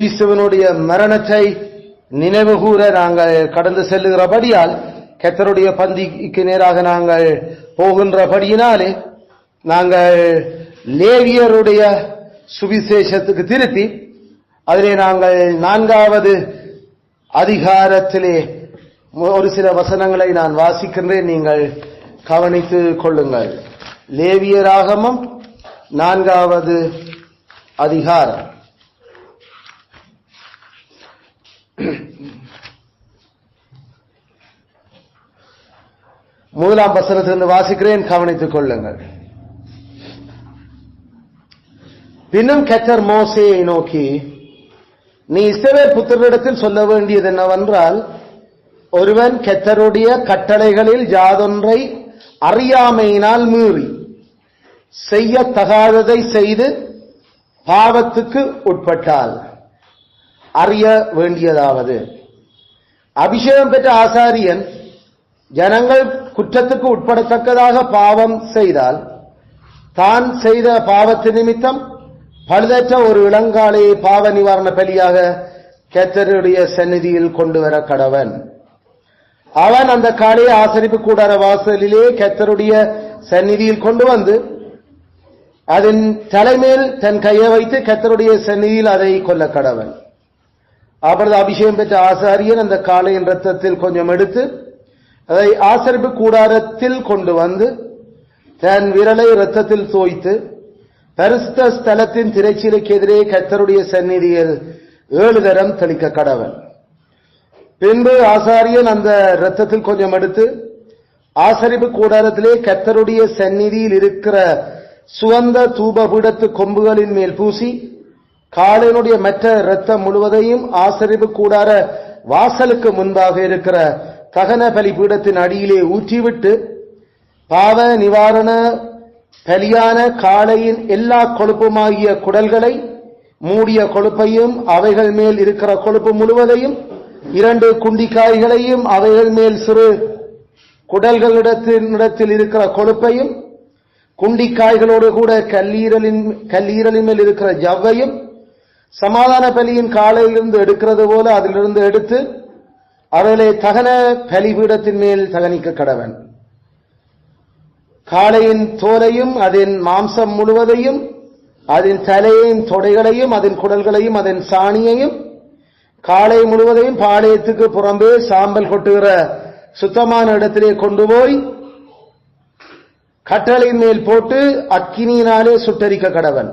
கிறிஸ்துவனுடைய மரணத்தை நினைவுகூர நாங்கள் கடந்து செல்லுகிறபடியால் கர்த்தருடைய பந்திக்கு நேராக நாங்கள் போகின்றபடியினாலே நாங்கள் லேவியருடைய சுவிசேஷத்துக்கு திருப்பி அதிலே நாங்கள் 4வது அதிகாரத்திலே ஒரு சில வசனங்களை நான் வாசிக்கின்றேன், நீங்கள் கவனித்துக் கொள்ளுங்கள். லேவியராகமம் 4வது அதிகாரம். முதலாம் வசனத்திலிருந்து வாசிக்கிறேன், கவனித்துக் கொள்ளுங்கள். பின்னும் கர்த்தர் மோசேயை நோக்கி, நீ இஸ்ரவேல் புத்திரரிடத்தில் சொல்ல வேண்டியது என்னவென்றால், ஒருவன் கர்த்தருடைய கட்டளைகளில் யாதொன்றை அறியாமையினால் மீறி செய்யத்தகாததை செய்து பாவத்துக்கு உட்பட்டால் அறிய வேண்டியதாவது, அபிஷேகம் பெற்ற ஆசாரியன் ஜனங்கள் குற்றத்துக்கு உட்படத்தக்கதாக பாவம் செய்தால் தான் செய்த பாவத்து நிமித்தம் பழுதற்ற ஒரு இளங்காளையை பாவ நிவாரண பலியாக கர்த்தருடைய சந்நிதியில் கொண்டு வர கடவன். அவன் அந்த காளையை ஆசரிப்பு கூடார வாசலிலே கர்த்தருடைய சந்நிதியில் கொண்டு வந்து அதன் தலைமேல் தன் கையை வைத்து கர்த்தருடைய சந்நிதியில் அதை கொல்ல கடவன். அப்பொழுது அபிஷேகம் பெற்ற ஆசாரியன் அந்த காளையின் இரத்தத்தில் கொஞ்சம் எடுத்து அதை ஆசரிப்பு கூடாரத்தில் கொண்டு வந்து தன் விரலை இரத்தத்தில் தோய்த்து பரிசுத்த ஸ்தலத்தின் திரைச்சீலைக்கு எதிரே கர்த்தருடைய சந்நிதியில் 7 தரம் தெளிக்க கடவன். பின்பு ஆசாரியன் அந்த இரத்தத்தில் கொஞ்சம் எடுத்து ஆசரிப்பு கூடாரத்திலே கர்த்தருடைய சந்நிதியில் இருக்கிற சுவந்த தூபபீடத்து கொம்புகளின் மேல் பூசி காளையினுடைய மற்ற இரத்தம் முழுவதையும் ஆசரிப்பு கூடார வாசலுக்கு முன்பாக இருக்கிற தகன பலி பீடத்தின் அடியிலே ஊற்றிவிட்டு பாவ நிவாரண பலியான காளையின் எல்லா கொழுப்புமாகிய குடல்களை மூடிய கொழுப்பையும் அவைகள் மேல் இருக்கிற கொழுப்பு முழுவதையும் 2 குண்டிக்காய்களையும் அவைகள் மேல் சிறு குடல்களிடத்தில் இருக்கிற கொழுப்பையும் குண்டிக்காய்களோடு கூட கல்லீரலின் மேல் இருக்கிற ஜவ்வையும் சமாதான பலியின் காளையிலிருந்து எடுக்கிறது போல அதிலிருந்து எடுத்து அவர்களை தகன பலிபீடத்தின் மேல் தகனிக்க கடவன். காளையின் தோலையும் அதன் மாம்சம் முழுவதையும் அதன் தலையையும் தொடைகளையும் அதன் குடல்களையும் அதன் சாணியையும் காளை முழுவதையும் பாளையத்துக்கு புறம்பே சாம்பல் கொட்டுகிற சுத்தமான இடத்திலே கொண்டு போய் கட்டளையின் மேல் போட்டு அக்கினியினாலே சுட்டரிக்க கடவன்.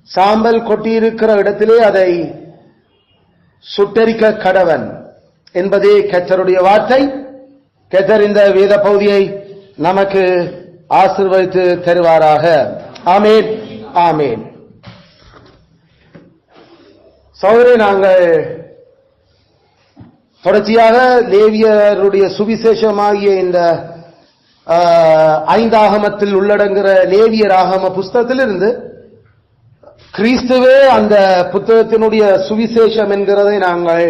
சாம்பல் கொட்டியிருக்கிற இடத்திலே அதை சுட்டரிக்க கடவன் என்பதே கர்த்தருடைய வார்த்தை. கர்த்தர் இந்த வேத பகுதியை நமக்கு ஆசீர்வதித்து தருவாராக. ஆமென், ஆமென். சகோதரரே, நாங்கள் தொடர்ச்சியாக லேவியருடைய சுவிசேஷமாகிய இந்த 5ஆகமத்தில் உள்ளடங்குகிற லேவியர் ஆகம புஸ்தகத்திலிருந்து கிறிஸ்துவே அந்த புத்தகத்தினுடைய சுவிசேஷம் என்கிறதை நாங்கள்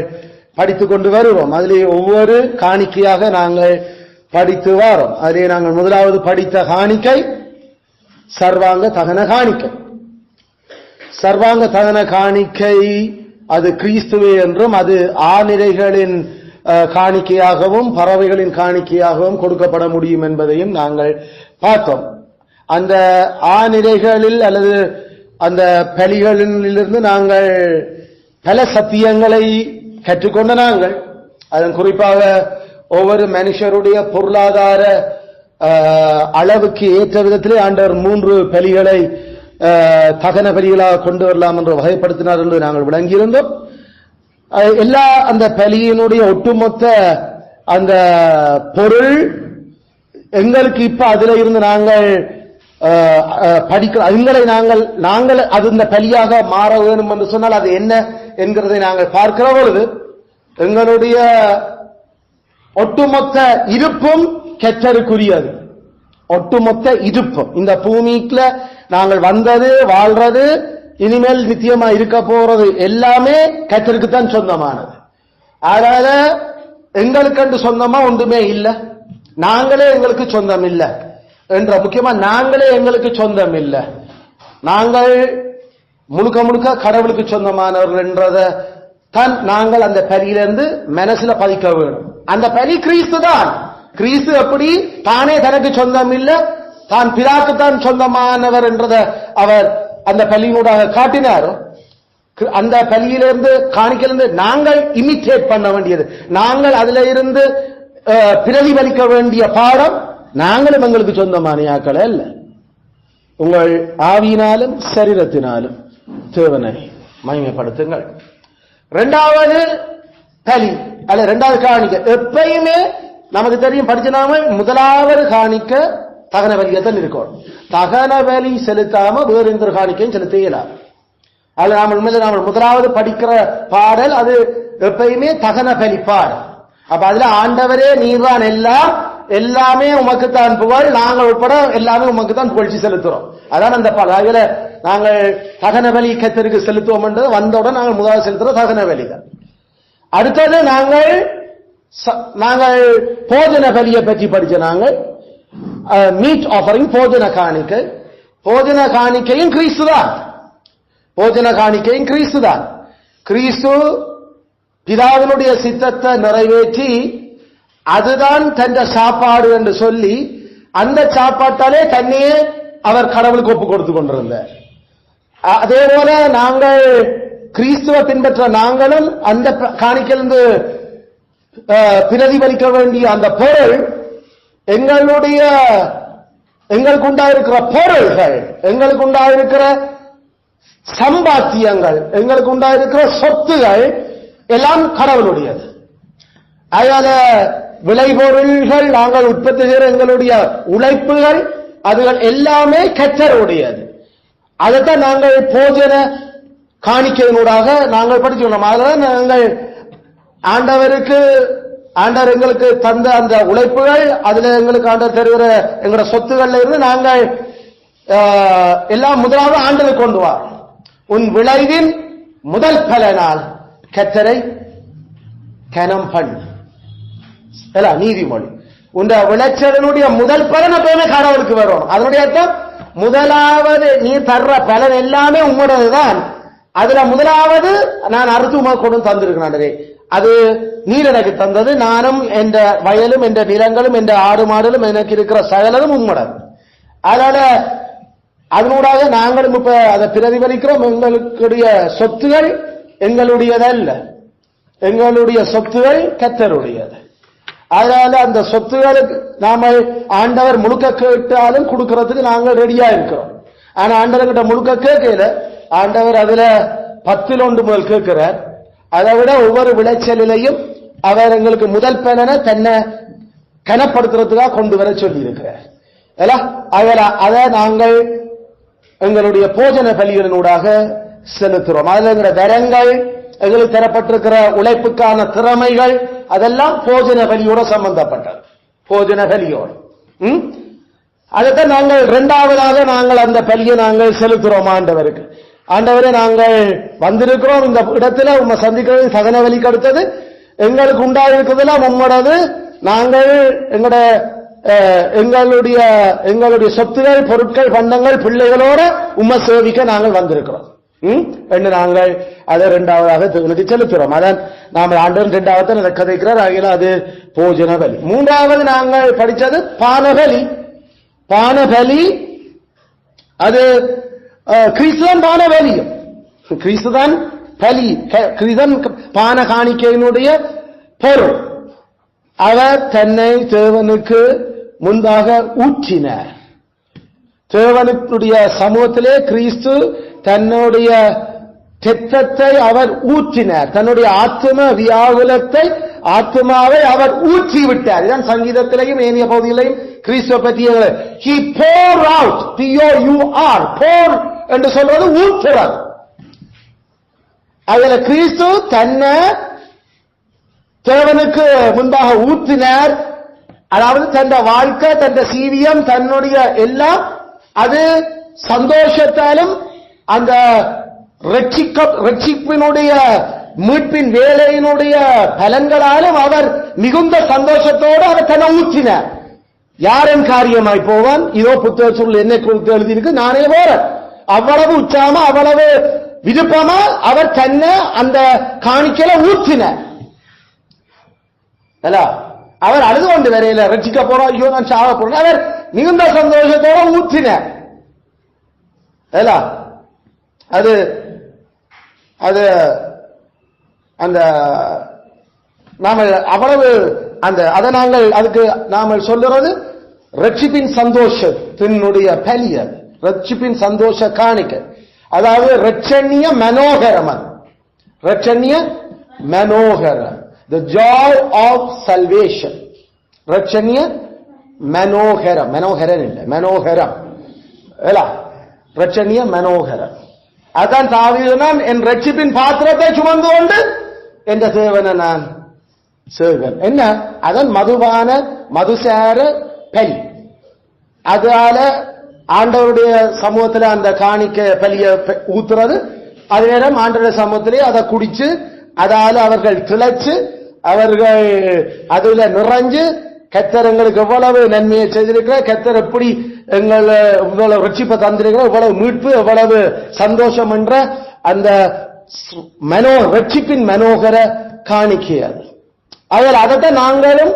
படித்துக் கொண்டு வருவோம். அதிலே ஒவ்வொரு காணிக்கையாக நாங்கள் படித்து வாரோம். அதிலே நாங்கள் முதலாவது படித்த காணிக்கை சர்வாங்க தகன காணிக்கை. சர்வாங்க தகன காணிக்கை அது கிறிஸ்துவே என்றும் அது ஆநிரைகளின் காணிக்கையாகவும் பறவைகளின் காணிக்கையாகவும் கொடுக்கப்பட முடியும் என்பதையும் நாங்கள் பார்த்தோம். அந்த ஆநிரைகளில் அல்லது அந்த பலிகளிலிருந்து நாங்கள் பல சத்தியங்களை கற்றுக்கொண்ட நாங்கள் அதன் குறிப்பாக ஒவ்வொரு மனுஷருடைய பொருளாதார அளவுக்கு ஏற்ற விதத்திலே ஆண்டவர் 3 பலிகளை தகன பலிகளாக கொண்டு வரலாம் என்று வகைப்படுத்தினார் என்று நாங்கள் விளங்கியிருந்தோம். எல்லா அந்த பலியினுடைய ஒட்டுமொத்த அந்த பொருள் எங்களுக்கு இப்ப அதில் இருந்து நாங்கள் படிக்கிற எங்களை நாங்கள் அது இந்த பலியாக மாற வேண்டும் என்று சொன்னால் அது என்ன என்கிறதை நாங்கள் பார்க்கிற பொழுது எங்களுடைய ஒட்டுமொத்த இருப்பும் கர்த்தருக்குரியது. ஒட்டுமொத்த இருப்பும் இந்த பூமிக்குள்ள நாங்கள் வந்தது வாழ்றது இனிமேல் நித்தியமா இருக்க போறது எல்லாமே கர்த்தருக்கு தான் சொந்தமானது. அதனால எங்களுக்கு சொந்தமா ஒன்றுமே இல்லை, நாங்களே எங்களுக்கு சொந்தம் இல்லை என்ற முக்கியமா நாங்களே எங்களுக்கு சொந்தம் இல்லை. நாங்கள் முழுக்க முழுக்க கடவுளுக்கு சொந்தமானவர்கள் என்றத தான் நாங்கள் அந்த பலியிலிருந்து மனசுல பதிக்க வேண்டும். அந்த பலி கிறிஸ்து தான். கிறிஸ்து எப்படி தானே தனக்கு சொந்தம் இல்ல, தான் பிதாக்கு தான் சொந்தமானவர் என்றத அவர் அந்த பலியினூடாக காட்டினாரோ, அந்த பலியிலிருந்து காணிக்கையிலிருந்து நாங்கள் இமிட்டேட் பண்ண வேண்டியது, நாங்கள் அதுல இருந்து பிரதிபலிக்க வேண்டிய பாடம் நாங்களும் எங்களுக்கு சொந்தமான ஆக்கள் அல்ல. உங்கள் ஆவியினாலும் சரீரத்தினாலும் தேவனை மகிமைப்படுத்துங்கள். இரண்டாவது பலி அல்ல இரண்டாவது காணிக்க. எப்பயுமே நமக்கு தெரியும், படிச்சனாம முதலாவது காணிக்க தகன பலியத்தான் இருக்கும். தகன பலி செலுத்தாம வேறு எந்த காணிக்கையும் செலுத்த இயலாது. அது நாம முதலாவது படிக்கிற பாடல் அது எப்பயுமே தகன பலி பாடல். அப்ப அதுல ஆண்டவரே நீர்தான் எல்லாமே உமக்குத்தான் புகழ், நாங்கள் உட்பட எல்லாமே உமக்குத்தான் புகழ்ச்சி செலுத்துறோம். அதான் அந்த அதுல நாங்கள் தகன பலி கர்த்தருக்கு செலுத்துவோம் என்று வந்தவுடன் நாங்கள் முதலாவது செலுத்துற தகன பலி தான். அடுத்தது நாங்கள் போஜன பலியை பற்றி படிச்ச நாங்கள் மீட் ஆஃபரிங் போஜன காணிக்கை. போஜன காணிக்கையும் கிறிஸ்து தான். போஜன காணிக்கையும் கிறிஸ்து தான். கிறிஸ்து பிதாவினுடைய சித்தத்தை நிறைவேற்றி அதுதான் தந்த சாப்பாடு என்று சொல்லி அந்த சாப்பாட்டாலே தன்னையே அவர் கடவுளுக்கு ஒப்பு கொடுத்து கொண்டிருந்தார். அதே போல நாங்கள் கிறிஸ்துவ பின்பற்ற நாங்களும் அந்த காணிக்கையிலிருந்து பிரதிபலிக்க வேண்டிய அந்த பொருள் எங்களுக்கு உண்டாயிருக்கிற பொருள்கள், எங்களுக்கு உண்டாயிருக்கிற சம்பாத்தியங்கள், எங்களுக்கு உண்டாயிருக்கிற சொத்துகள் எல்லாம் கடவுளுடையது. அதனால விளைபொருள்கள், நாங்கள் உற்பத்தி செய்கிற எங்களுடைய உழைப்புகள், அதுகள் எல்லாமே கர்த்தருடையது. அதைத்தான் நாங்கள் போஜன காணிக்கையினூடாக நாங்கள் படிச்சுள்ளோம். அதனால நாங்கள் ஆண்டவர் எங்களுக்கு தந்த அந்த உழைப்புகள், அதுல எங்களுக்கு ஆண்டவர் தருகிற எங்களோட சொத்துக்கள்ல இருந்து நாங்கள் எல்லாம் முதலாவது ஆண்டவர் கொண்டு வா. உன் விளைவின் முதல் பலனால் கர்த்தரை கனம் பண்ணு. நீதிமொழி. உன் விளைச்சலினுடைய முதல் பலன் எப்பவுமே கடவுளுக்கு வரும். அதனுடைய அர்த்தம் முதலாவது நீ தர்ற பலன் எல்லாமே உங்களோடதுதான். அதுல முதலாவது நான் அறுத்துமா கொண்டு தந்திருக்கிறேன். அது நீர் எனக்கு தந்தது, நானும் என்ற வயலும் என்ற நிலங்களும் என்ற ஆடு மாடலும் எனக்கு இருக்கிற சகலதும் உம்மோடது. அதனால அதனூடாக நாங்களும் இப்ப அதை பிரதிபலிக்கிறோம். எங்களுடைய சொத்துகள் எங்களுடையதல்ல, எங்களுடைய சொத்துகள் கர்த்தருடையது. அதனால அந்த சொத்துகளுக்கு நாம ஆண்டவர் முழுக்க கேட்டாலும் கொடுக்கறதுக்கு நாங்கள் ரெடியா இருக்கிறோம். ஆனா ஆண்டவர்கிட்ட முழுக்க கேட்கல. ஆண்டவர் அதுல 10 முதல் கேட்கிறார். அதை விட ஒவ்வொரு விளைச்சலிலையும் அவர் எங்களுக்கு முதல் பலனை தன்னை கனப்படுத்துறதுக்காக கொண்டு வர சொல்லி இருக்கிறார். அதை நாங்கள் எங்களுடைய போஜன பலிகளினூடாக செலுத்துறோம். அதுல எங்கிற தரங்கள், எங்களுக்கு தரப்பட்டிருக்கிற உழைப்புக்கான திறமைகள், அதெல்லாம் போஜன பலியோட சம்பந்தப்பட்டது. போஜன பலியோடு அதைத்தான் நாங்கள் இரண்டாவதாக நாங்கள் அந்த பலியை நாங்கள் செலுத்துறோம் ஆண்டவருக்கு. ஆண்டவரே, நாங்கள் வந்திருக்கிறோம் இந்த இடத்துல உண்மை சந்திக்கிறது சகன வலிக்கு அடுத்தது எங்களுக்கு உண்டாயிருக்கிறதுலாம் உம்மோடது. நாங்கள் எங்களுடைய சொத்துகள், பொருட்கள், பண்டங்கள், பிள்ளைகளோட உம்மை சேவிக்க நாங்கள் வந்திருக்கிறோம் என்று நாங்கள் அதை இரண்டாவதாக தேவனுக்கு செலுத்துறோம். அதான் நாம் ஆண்டவன் இரண்டாவது கதைக்கிறார். ஆகிய அது போஜன பலி. மூன்றாவது நாங்கள் படித்தது பானபலி. பானபலி அது கிறிஸ்துவன் பானபலியும், கிறிஸ்துதான் பலி, கிறிஸ்தன் பான காணிக்கையினுடைய பொருள். அவர் தன்னை தேவனுக்கு முன்பாக ஊற்றினார். தேவனுடைய சமூகத்திலே கிறிஸ்து தன்னுடைய இரத்தத்தை அவர் ஊற்றினார். தன்னுடைய ஆத்ம வியாகுலத்தை, ஆத்மாவை அவர் ஊற்றி விட்டார். இதுதான் சங்கீதத்திலையும் ஏனைய பகுதியிலையும் கிறிஸ்துவ பற்றிய he poured out, pour pour என்று சொல்வது ஊற்றுறது. அதுல கிறிஸ்து தன்னை தேவனுக்கு முன்பாக ஊற்றினார். அதாவது தன் வாழ்க்கை, தன் சீவியம், தன்னுடைய எல்லாம் அது சந்தோஷத்தாலும் அந்த ரட்சிப்பினுடைய மீட்பின் வேலையினுடைய பலன்களாலும் அவர் மிகுந்த சந்தோஷத்தோடு அவர் தன்னை ஊற்றினார். யாரின் காரியமாய் போவான்? இதோ புத்தகத்தில் என்னை குறித்து எழுதியிருக்கு, நானே போறேன். அவ்வளவு உற்சாகமா அவ்வளவு விருப்பமா அவர் தன்னை அந்த காணிக்கையில ஊற்றினார். அவர் அழுது கொண்டு வரையில ரட்சிக்க போறோம், ஐயோ நான் சாக போறேன், அவர் மிகுந்த சந்தோஷத்தோட ஊற்றினார். அது அது அந்த நாம அவ்வளவு அந்த அதை நாங்கள் அதுக்கு நாம சொல்லுறது ரட்சிப்பின் சந்தோஷத்தினுடைய பலிய, ரட்சிப்பின் சந்தோஷ காணிக்க, அதாவது ரட்சணிய மனோகரம், ரட்சணிய மனோகரம், the joy of salvation, ரட்சணிய மனோகரம், Manoharan இல்லை மனோகரம், ரட்சணிய மனோகரம். அதான் தாவீது, நான் என் ரட்சிப்பின் பாத்திரத்தை சுமந்து கொண்டு என்ற சேவனை நான் சேவன் என்ன, அதன் மதுபான மதுசார பலி, அதனால ஆண்டவருடைய சமூகத்துல அந்த காணிக்க பலிய ஊத்துறது, அதே நேரம் ஆண்டவருடைய சமூகத்திலே அதை குடிச்சு அதால அவர்கள் திளைச்சு அவர்கள் அதுல நிறைஞ்சு கர்த்தர் எங்களுக்கு எவ்வளவு நன்மையை செய்திருக்கிறார், கர்த்தர் எப்படி எங்களை இவ்வளவு ரட்சிப்பை தந்திருக்கிறார், இவ்வளவு மீட்பு எவ்வளவு சந்தோஷம் என்ற அந்த ரட்சிப்பின் மனோகர காணிக்கை அது. அதில் அதைத்தான் நாங்களும்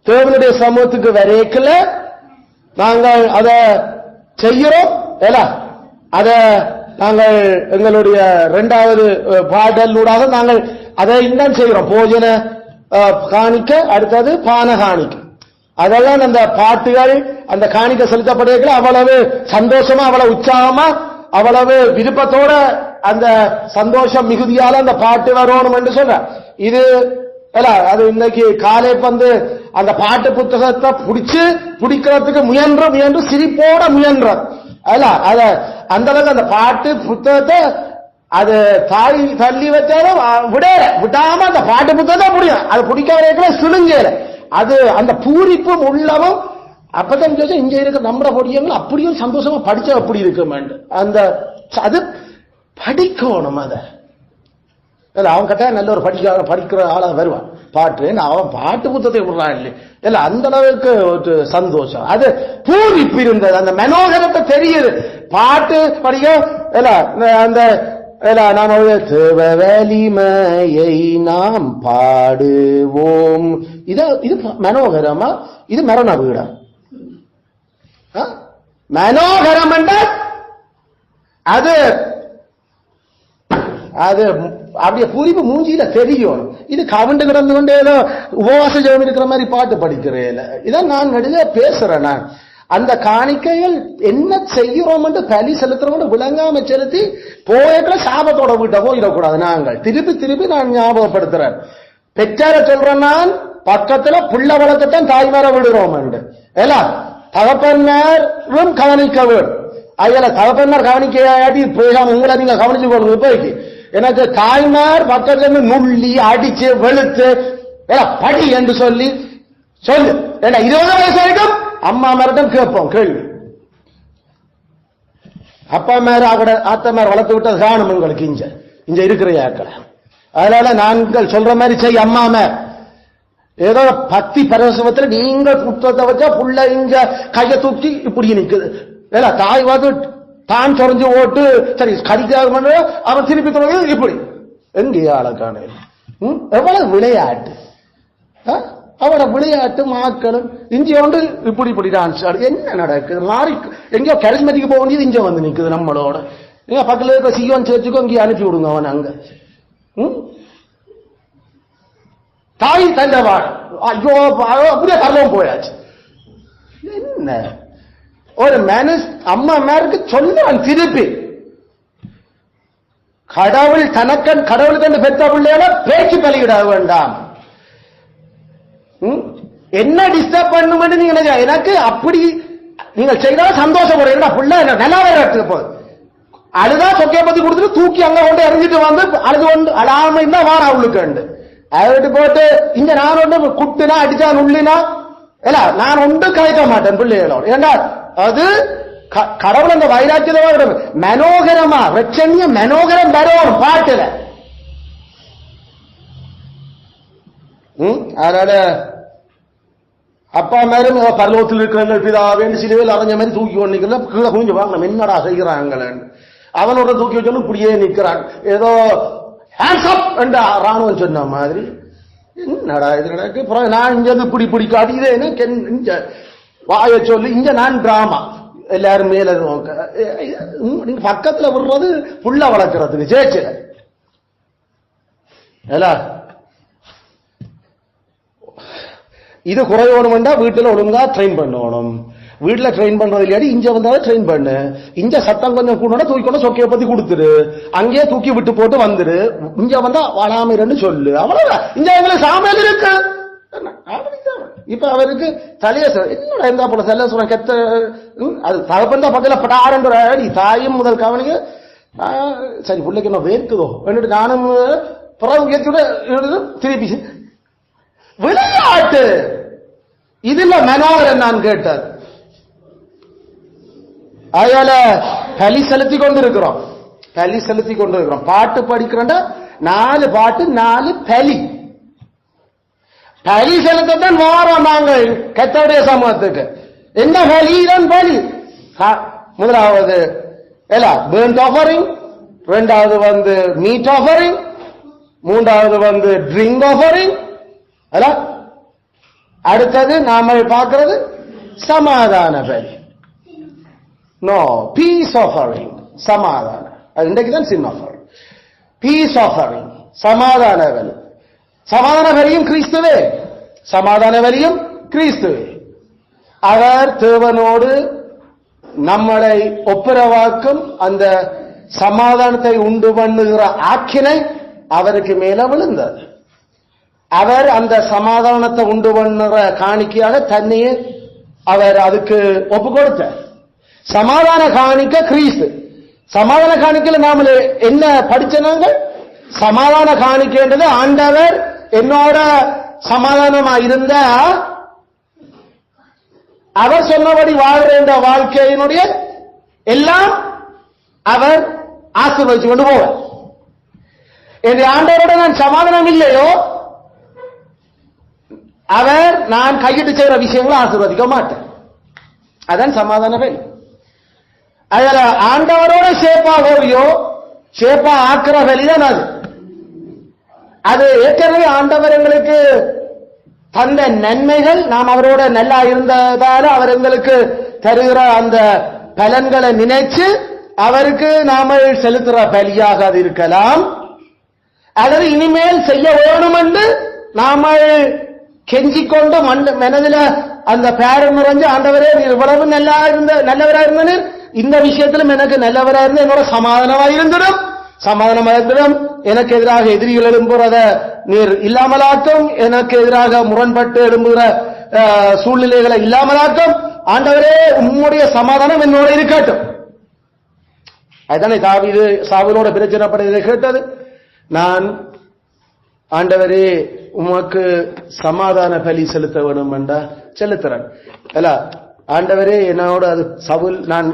தேவனுடைய சமூகத்துக்கு வரைக்கல நாங்கள் அதை செய்கிறோம். அத நாங்கள் எங்களுடைய 2வது பாடலூடாக நாங்கள் அதை இன்னும் செய்கிறோம். போஜன காணிக்க, அடுத்தது பான காணிக்க. அதெல்லாம் அந்த பாட்டுகள் அந்த காணிக்க செலுத்தப்படுவீர்கள் அவ்வளவு சந்தோஷமா அவ்வளவு உற்சாகமா அவ்வளவு விருப்பத்தோட அந்த சந்தோஷம் மிகுதியால அந்த பாட்டு வரணும் என்று சொல்ற. இது அது இன்னைக்கு காலை அந்த பாட்டு புத்தகத்தை பிடிக்கிறதுக்கு முயன்று சிரிப்போட முயன்ற அத அந்த அளவுக்கு அந்த பாட்டு புத்தகத்தை அது தள்ளி வச்சாலும் விடாம அந்த பாட்டு புத்தகத்தை முடியும். அது பிடிக்க வரைக்கும் சுழுங்கல அது அந்த பூரிப்பும் உள்ளவும் அப்பதான் இங்க இருக்க நம்ம பொடியங்கள் அப்படியும் சந்தோஷமா படிச்சா அப்படி இருக்க அந்த அது படிக்கணும். அவன் கிட்ட நல்ல ஒரு படிக்கிற ஆளா வருவான் பாட்டு, அவன் பாட்டு புத்தகத்தை விடுறான் இல்ல அந்த அளவுக்கு ஒரு சந்தோஷம், அது பூரிப்பு இருந்தது, அந்த மனோகரத்தை தெரியுது. பாட்டு படிக்க அந்த நாம் வலிமையை நாம் பாடுவோம், இது மனோகரமா, இது மரண வீடா? மனோகரம் என்றால் அது அது அப்படியே பூரிப்பு மூஞ்சியில தெரியும். இது கவுண்டு கிடந்து கொண்டு ஏதோ உபவாச ஜெபம் இருக்கிற மாதிரி பாட்டு படிக்கிறேன். இதான் நான் நடுவே பேசுறேன். நான் அந்த காணிக்கைகள் என்ன செய்கிறோம் என்று பலி செலுத்துறோம் விளங்காம செலுத்தி போயக்குள்ள சாபத்தோட வீட்டை போயிடக்கூடாது. நாங்கள் திருப்பி நான் ஞாபகப்படுத்துறேன். பெற்றார சொல்றேன், நான் பக்கத்துல புள்ள வளர்க்கத்தான் தாய்மார விடுறோம் எல்லாம் தகப்பன்மாரும் கவனிக்க வேண்டும். அதுல தகப்பன்மார் கவனிக்கையாட்டி போயிடாம உங்களை நீங்க கவனிச்சு போகணும். இப்போதைக்கு எனக்கு தாய்மார் பக்கத்துல இருந்து நுள்ளி அடிச்சு வெளுத்து படி என்று சொல்லி 20 வயசு வரைக்கும் அம்மா மேரிடம் கேட்போம் கேள்வி. அப்பா மேல அவட ஆத்த மேல வளர்த்து விட்டது காணும் உங்களுக்கு இங்க இருக்கிற யாக்களை. அதனால நாங்கள் சொல்ற மாதிரி செய். அம்மா மேல ஏதோ பக்தி பரவசத்துல நீங்க புத்தகத்தை வச்சா புள்ள இங்க கையை தூக்கி இப்படி நிக்குது. தாய் வந்து தான் சொரஞ்சு ஓட்டு சரி கடிக்காக அவன் திருப்பி தொடங்கி இப்படி எங்கேயா ஆளக்கான எவ்வளவு விளையாட்டு, அவட விளையாட்டு மாக்களும் இஞ்சி வந்து இப்படி டான்ஸ் ஆடு. என்ன நடக்குது? மாறி எங்கேயோ கரிஸ்மதிக்கு போக வேண்டியது இங்க வந்து நிக்குது நம்மளோட. எங்க பக்கத்துல இருக்க சியோன் சேர்ச்சுக்கோ இங்கே அனுப்பி விடுங்க அவன் அங்க. தாய் தந்தவாள் ஐயோ அப்படியே தரவும் போயாச்சு. என்ன ஒரு மனசு அம்மா மேருக்கு சொல்லுவான் திருப்பி கடவுளுக்கு பெற்ற பிள்ளையோட பேச்சு பலியிட வேண்டாம். என்ன டிஸ்டர்ப் பண்ணும் நீங்க எனக்கு அப்படி நீங்க செய்தாலும் சந்தோஷப்படுறீங்க. புள்ள நல்லா வேற எடுத்துக்க போகுது அழுதா சொக்கைய பத்தி கொடுத்துட்டு தூக்கி அங்க கொண்டு எறிஞ்சிட்டு வந்து அழுது கொண்டு அழாம இருந்தா வார அவளுக்கு அதை போட்டு இங்க நான் ஒன்று குட்டுனா அடிச்சா நுள்ளினா இல்ல நான் ஒன்று கலைக்க மாட்டேன் பிள்ளைகளோட. ஏன்னா அது கடவுள் அந்த வைராக்கியத்தை மனோகரமா ரட்சணிய மனோகரம் வரும் பாட்டுல. அதனால அப்பா மேலும் பரலோகத்தில் இருக்கிற பிதாவேன்னு சிலுவையில் அரைஞ்ச மாதிரி தூக்கி கொண்டு நிற்கிறத கீழே குஞ்சு வாங்க என்னடா செய்கிறாங்களே அவனோட தூக்கி வச்சோன்னு இப்படியே நிற்கிறான் ஏதோ ஹேண்ட்ஸ் அப் என்ற ராணுவம் சொன்ன மாதிரி என்னடா இது நடக்கு நான் இங்க இப்படி பிடிக்காது இதே இங்க வாய சொல்லி இங்க நான் டிராமா எல்லாரும் மேல பக்கத்துல விடுறது புள்ள வளர்க்கறதுக்கு சேச்சு இது குறையோணும்டா வீட்டுல ஒழுங்கா ட்ரெயின் பண்ணணும் வீட்டுல ட்ரெயின் பண்றது இல்லையாடி இங்க வந்தாலும் ட்ரெயின் பண்ணு இங்க சத்தம் கொஞ்சம் கூட தூக்கி கொண்டு சொக்கைய பத்தி கொடுத்துரு அங்கேயே தூக்கி விட்டு போட்டு வந்துரு இங்க வந்தா வாழாமன்னு சொல்லு அவ்வளவுதான் இங்க எங்களுக்கு சாமியில் இருக்கு இப்ப அவருக்கு தலைய என்னோட இருந்தா போல செல்ல சொல்ற கெத்த அது தகப்பன் தான் பக்கத்துல பட்டாரன்ற தாயும் முதல் கவனிங்க சரி பிள்ளைக்கு என்ன வேர்க்குதோ வேண்டிட்டு நானும் திருப்பி விளையாட்டு இதுல மனோகரன் நான் கேட்டார் அதனால பலி செலுத்தி கொண்டிருக்கிறோம் பாட்டு படிக்கிறோம்டா 4 பாட்டு 4 பலி செலுத்தான் வாரம் நாங்கள் கர்த்தருடைய சமூகத்துக்கு என்ன பலி தான் பலி முதலாவது பேர்ன்ட் ஆஃபரிங் இரண்டாவது மீட் ஆஃபரிங் மூன்றாவது ட்ரிங்க் ஆஃபரிங் அடுத்தது நாம பார்க்கிறது சமாதான பலி நோ பீஸ் ஆஃபரிங் சமாதானம் அது இன்றைக்குதான் சின் ஆஃபரிங் பீஸ் ஆஃபரிங் சமாதான பலி சமாதான பலியும் கிறிஸ்துவே அவர் தேவனோடு நம்மளை ஒப்புரவாக்கும் அந்த சமாதானத்தை உண்டு பண்ணுகிற ஆக்கினை அவருக்கு மேல விழுந்தது அவர் அந்த சமாதானத்தை உண்டு பண்ணுற காணிக்கையாக தன்னையே அவர் அதுக்கு ஒப்பு கொடுத்தார் சமாதான காணிக்க கிறிஸ்து சமாதான காணிக்கையில் நாம என்ன படிச்சனாங்க சமாதான காணிக்கைன்றது ஆண்டவர் என்னோட சமாதானமா இருந்த அவர் சொன்னபடி வாழ்ற இந்த வாழ்க்கையினுடைய எல்லாம் அவர் ஆசீர்வதிச்சு கொண்டு போவார் என் ஆண்டவரோட நான் சமாதானம் இல்லையோ அவர் நான் கையிட்டு செய்கிற விஷயங்களை ஆசீர்வதிக்க மாட்டேன் அதான் சமாதான பலி அதுல ஆண்டவரோட சேப்பா ஆக்கிற பலிதான் அது ஏற்கனவே ஆண்டவர் எங்களுக்கு தந்த நன்மைகள் நாம் அவரோட நல்லா இருந்ததால அவர் எங்களுக்கு தருகிற அந்த பலன்களை நினைச்சு அவருக்கு நாம செலுத்துற பலியாக அது இருக்கலாம் அல்லது இனிமேல் செய்ய வேணும் என்று நாம கெஞ்சிக்கொண்டு மனதில அந்த பேரம் நிறைஞ்சு ஆண்டவரே இவ்வளவு நல்லவரா இருந்தது இந்த விஷயத்திலும் எனக்கு நல்லவரா இருந்து என்னோட சமாதானமாயிருந்திடும் எனக்கு எதிராக எதிரிகள் எழும்புறத நீர் இல்லாமலாக்கும் எனக்கு எதிராக முரண்பட்டு எழும்புகிற சூழ்நிலைகளை இல்லாமலாக்கும் ஆண்டவரே உம்முடைய சமாதானம் என்னோட இருக்கட்டும் அதுதானே தாவீது சாவுலோட பிரச்சனைப்பட்டதை கேட்டது நான் ஆண்டவரே உமக்கு சமாதான பலி செலுத்த வேணும் என்றா செலுத்துறேன் அல்ல ஆண்டவரே என்னோட அது சவுல் நான்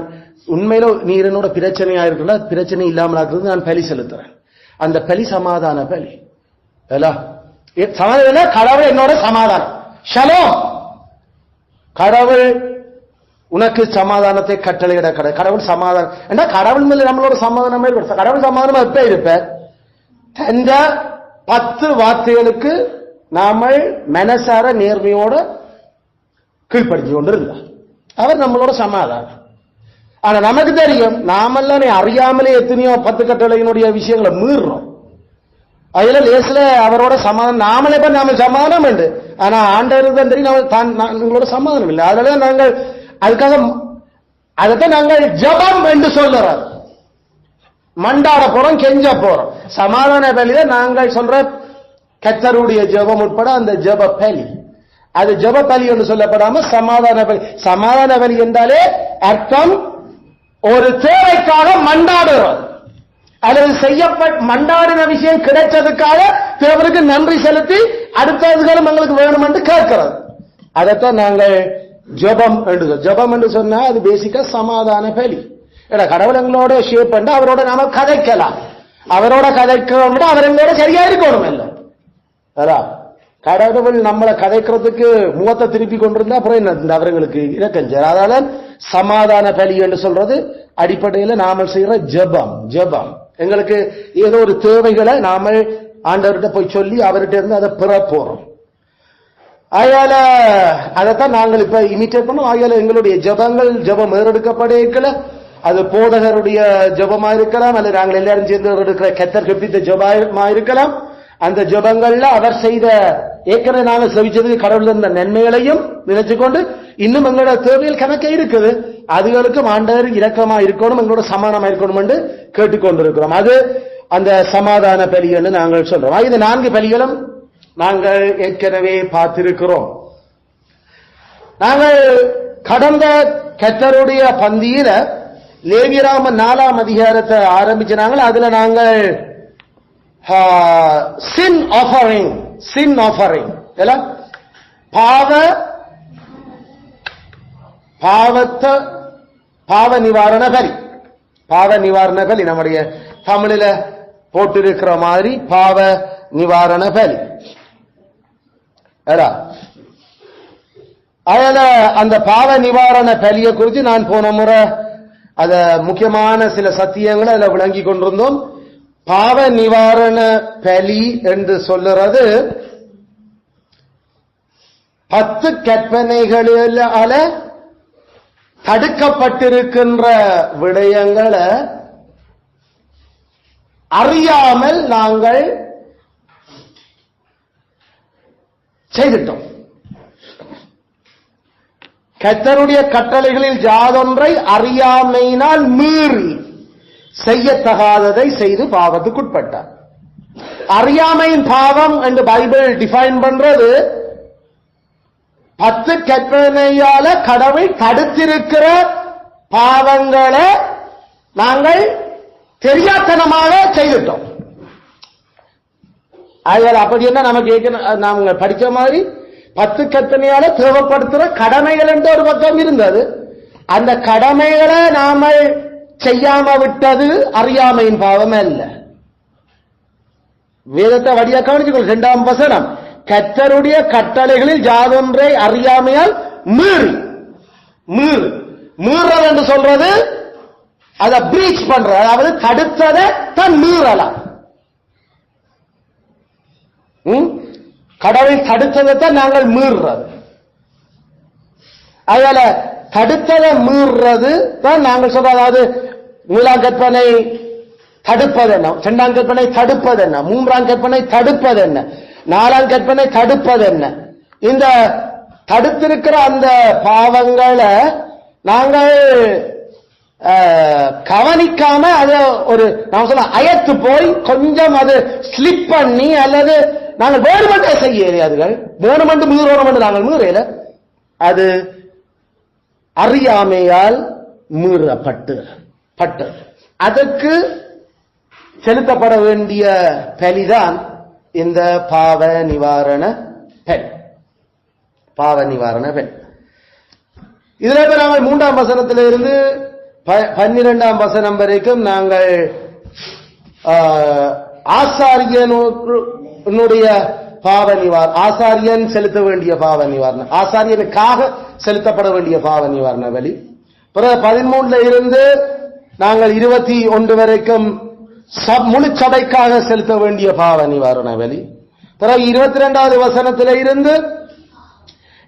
உண்மையில நீர் என்னோட பிரச்சனையா இருக்குல்ல பிரச்சனை இல்லாமல் இருக்கிறது நான் பலி செலுத்துறேன் அந்த பலி சமாதான பலி அல்ல சமாதான கடவுள் என்னோட சமாதானம் ஷலோம் கடவுள் உனக்கு சமாதானத்தை கட்டளையிட கடவுள் சமாதானம் ஏன்னா கடவுள் மேல நம்மளோட சமாதானம் கடவுள் சமாதானமா எப்ப இருப்ப இந்த 10 வார்த்தைகளுக்கு நாம மனசார நேர்மையோட கீழ்படுத்தி கொண்டிருந்தார் அவர் நம்மளோட சமாதானம் ஆனா நமக்கு தெரியும் நாமெல்லாம் அறியாமலே எத்தனையோ 10 கட்டளையினுடைய விஷயங்களை மீறுறோம் அதுல லேசில அவரோட சமாதானம் நாமளே நாம சமாதானம் உண்டு ஆனா ஆண்டவருக்கு தான் தெரியும் உங்களோட சமாதானம் இல்லை அதனால நாங்கள் அதுக்காக அதைத்தான் நாங்கள் ஜபம் என்று சொல்லுறோம் மண்டாட போறோம் கெஞ்ச போறோம் சமாதான பலியில நாங்கள் சொல்ற கர்த்தருடைய ஜெபம் உட்பட அந்த ஜெப பலி அது ஜெப பலி என்று சொல்லப்படாம சமாதான பலி என்றாலே அர்த்தம் ஒரு தேவைக்காக மண்டாடுறோம் அல்லது மண்டாடின விஷயம் கிடைச்சதுக்காக தேவருக்கு நன்றி செலுத்தி அடுத்ததுகளும் எங்களுக்கு வேணும் என்று கேட்கிறது அதைத்தான் நாங்கள் ஜெபம் என்று சொன்னா அது பேசிக்கா சமாதான பலி கடவுள் எங்களோட ஷேப் பண்ண அவரோட நாம கதைக்கலாம் அவரோட கதைக்க அவர் எங்களோட சரியா இருக்கணும் இல்ல கடவுள் நம்மளை கதைக்கிறதுக்கு முகத்தை திருப்பி கொண்டிருந்தா அப்புறம் என்ன அவர்களுக்கு இலக்கஞ்சர். அதால சமாதான பலி என்று சொல்றது அடிப்படையில் நாம செய்யற ஜெபம். எங்களுக்கு ஏதோ ஒரு தேவைகளை நாம ஆண்டவர்கிட்ட போய் சொல்லி அவர்கிட்ட இருந்து அதை பெற போறோம். ஆயால அதைத்தான் நாங்கள் இப்ப இமிட்டேட் பண்ணோம். ஆயால எங்களுடைய ஜெபங்கள் ஜெபம் ஏறெடுக்கப்படல, அது போதகருடைய ஜெபமா இருக்கலாம், அல்லது நாங்கள் எல்லாரும் சேர்ந்து எடுக்கிற கத்தர் கற்பித்த ஜெபமா இருக்கலாம். அந்த ஜெபங்கள்ல அவர் செய்த ஏற்கனவே நாங்கள் செவிச்சதுக்கு கடவுள் இருந்த நன்மைகளையும் நினைச்சுக்கொண்டு இன்னும் எங்களோட தேவையில் கணக்க இருக்குது, அதுகளுக்கும் ஆண்டவர் இரக்கமா இருக்கணும், எங்களோட சமானமா இருக்கணும் என்று கேட்டுக்கொண்டிருக்கிறோம். அது அந்த சமாதான பலி என்று நாங்கள் சொல்றோம். இது 4 பலிகளும் நாங்கள் ஏற்கனவே பார்த்திருக்கிறோம். நாங்கள் கடந்த கர்த்தருடைய பந்தியில லேவியராமன் 4ஆம் அதிகாரத்தை ஆரம்பிச்சாங்க. அதுல நாங்கள் சின் ஆஃபரிங் பாவ நிவாரண பலி நம்முடைய தமிழில போட்டிருக்கிற மாதிரி பாவ நிவாரண பலி. அதனால அந்த பாவ நிவாரண பலியை குறித்து நான் போன முறை அத முக்கியமான சில சத்தியங்களை அதில் விளங்கி கொண்டிருந்தோம். பாவ நிவாரண பலி என்று சொல்லுறது 10 கற்பனைகளால தடுக்கப்பட்டிருக்கின்ற விடயங்களை அறியாமல் நாங்கள் செய்துட்டோம். கர்த்தருடைய கட்டளைகளில் யாதொன்றை அறியாமையினால் மீறி செய்யத்தகாததை செய்து பாவத்துக்குட்பட்டார். அறியாமையின் பாவம் என்று பைபிள் டிஃபைன் பண்றது 10 கற்பனையால கடவுள் தடுத்திருக்கிற பாவங்களை நாங்கள் தெரியாத்தனமாக செய்துட்டோம். அப்படி என்ன நமக்கு நாங்க படிச்ச மாதிரி 10 கற்பனையால தேவைப்படுத்துற கடமைகள் என்று ஒரு பக்கம் இருந்தது. அந்த கடமைகளை நாம செய்யாம விட்டது அறியாமையின் பாவம் அல்ல. வேதத்தை வழியா கவனிச்சுக்கொள். 2ஆம் வசனம், கர்த்தருடைய கட்டளைகளில் யாதொன்றை அறியாமையால் மீறல் என்று சொல்றது அதை பிரீச் பண்ற, அதாவது தடுத்ததை தான் மீறலாம். கடவுள் தடுத்ததைத்தான் நாங்கள் மீறுறது. அதனால தடுத்ததை மீறுறது தான் நாங்கள் சொல்றது. அதாவது 1ஆம் கற்பனை தடுப்பது என்ன, 2ஆம் கற்பனை தடுப்பது என்ன, 3ஆம் கற்பனை தடுப்பது என்ன, 4ஆம் கற்பனை தடுப்பது என்ன. இந்த தடுத்திருக்கிற அந்த பாவங்களை நாங்கள் கவனிக்காம அதை ஒரு நான் சொல்ல அயத்து போய் கொஞ்சம் அது ஸ்லிப் பண்ணி அல்லது நாங்கள் வேணுமென்றே செய்ய அதுகள் வேணுமென்று மீறோம் நாங்கள் மீறல, அது அறியாமையால் மீறப்பட்டு அதற்கு செலுத்தப்பட வேண்டிய பலிதான் இந்த பாவ நிவாரண பலி. இதுல நாங்கள் 3ஆம் வசனத்திலிருந்து 12ஆம் வசனம் வரைக்கும் நாங்கள் ஆசாரியனுடைய பாவ நிவாரணம், ஆசாரியன் செலுத்த வேண்டிய பாவ நிவாரணம், ஆசாரியனுக்காக செலுத்தப்பட வேண்டிய பாவ நிவாரண பலி. பிறகு 13ல இருந்து நாங்கள் 21 வரைக்கும் முழு சபைக்காக செலுத்த வேண்டிய பாவ நிவாரண பலி. பிறகு 22வது வசனத்தில இருந்து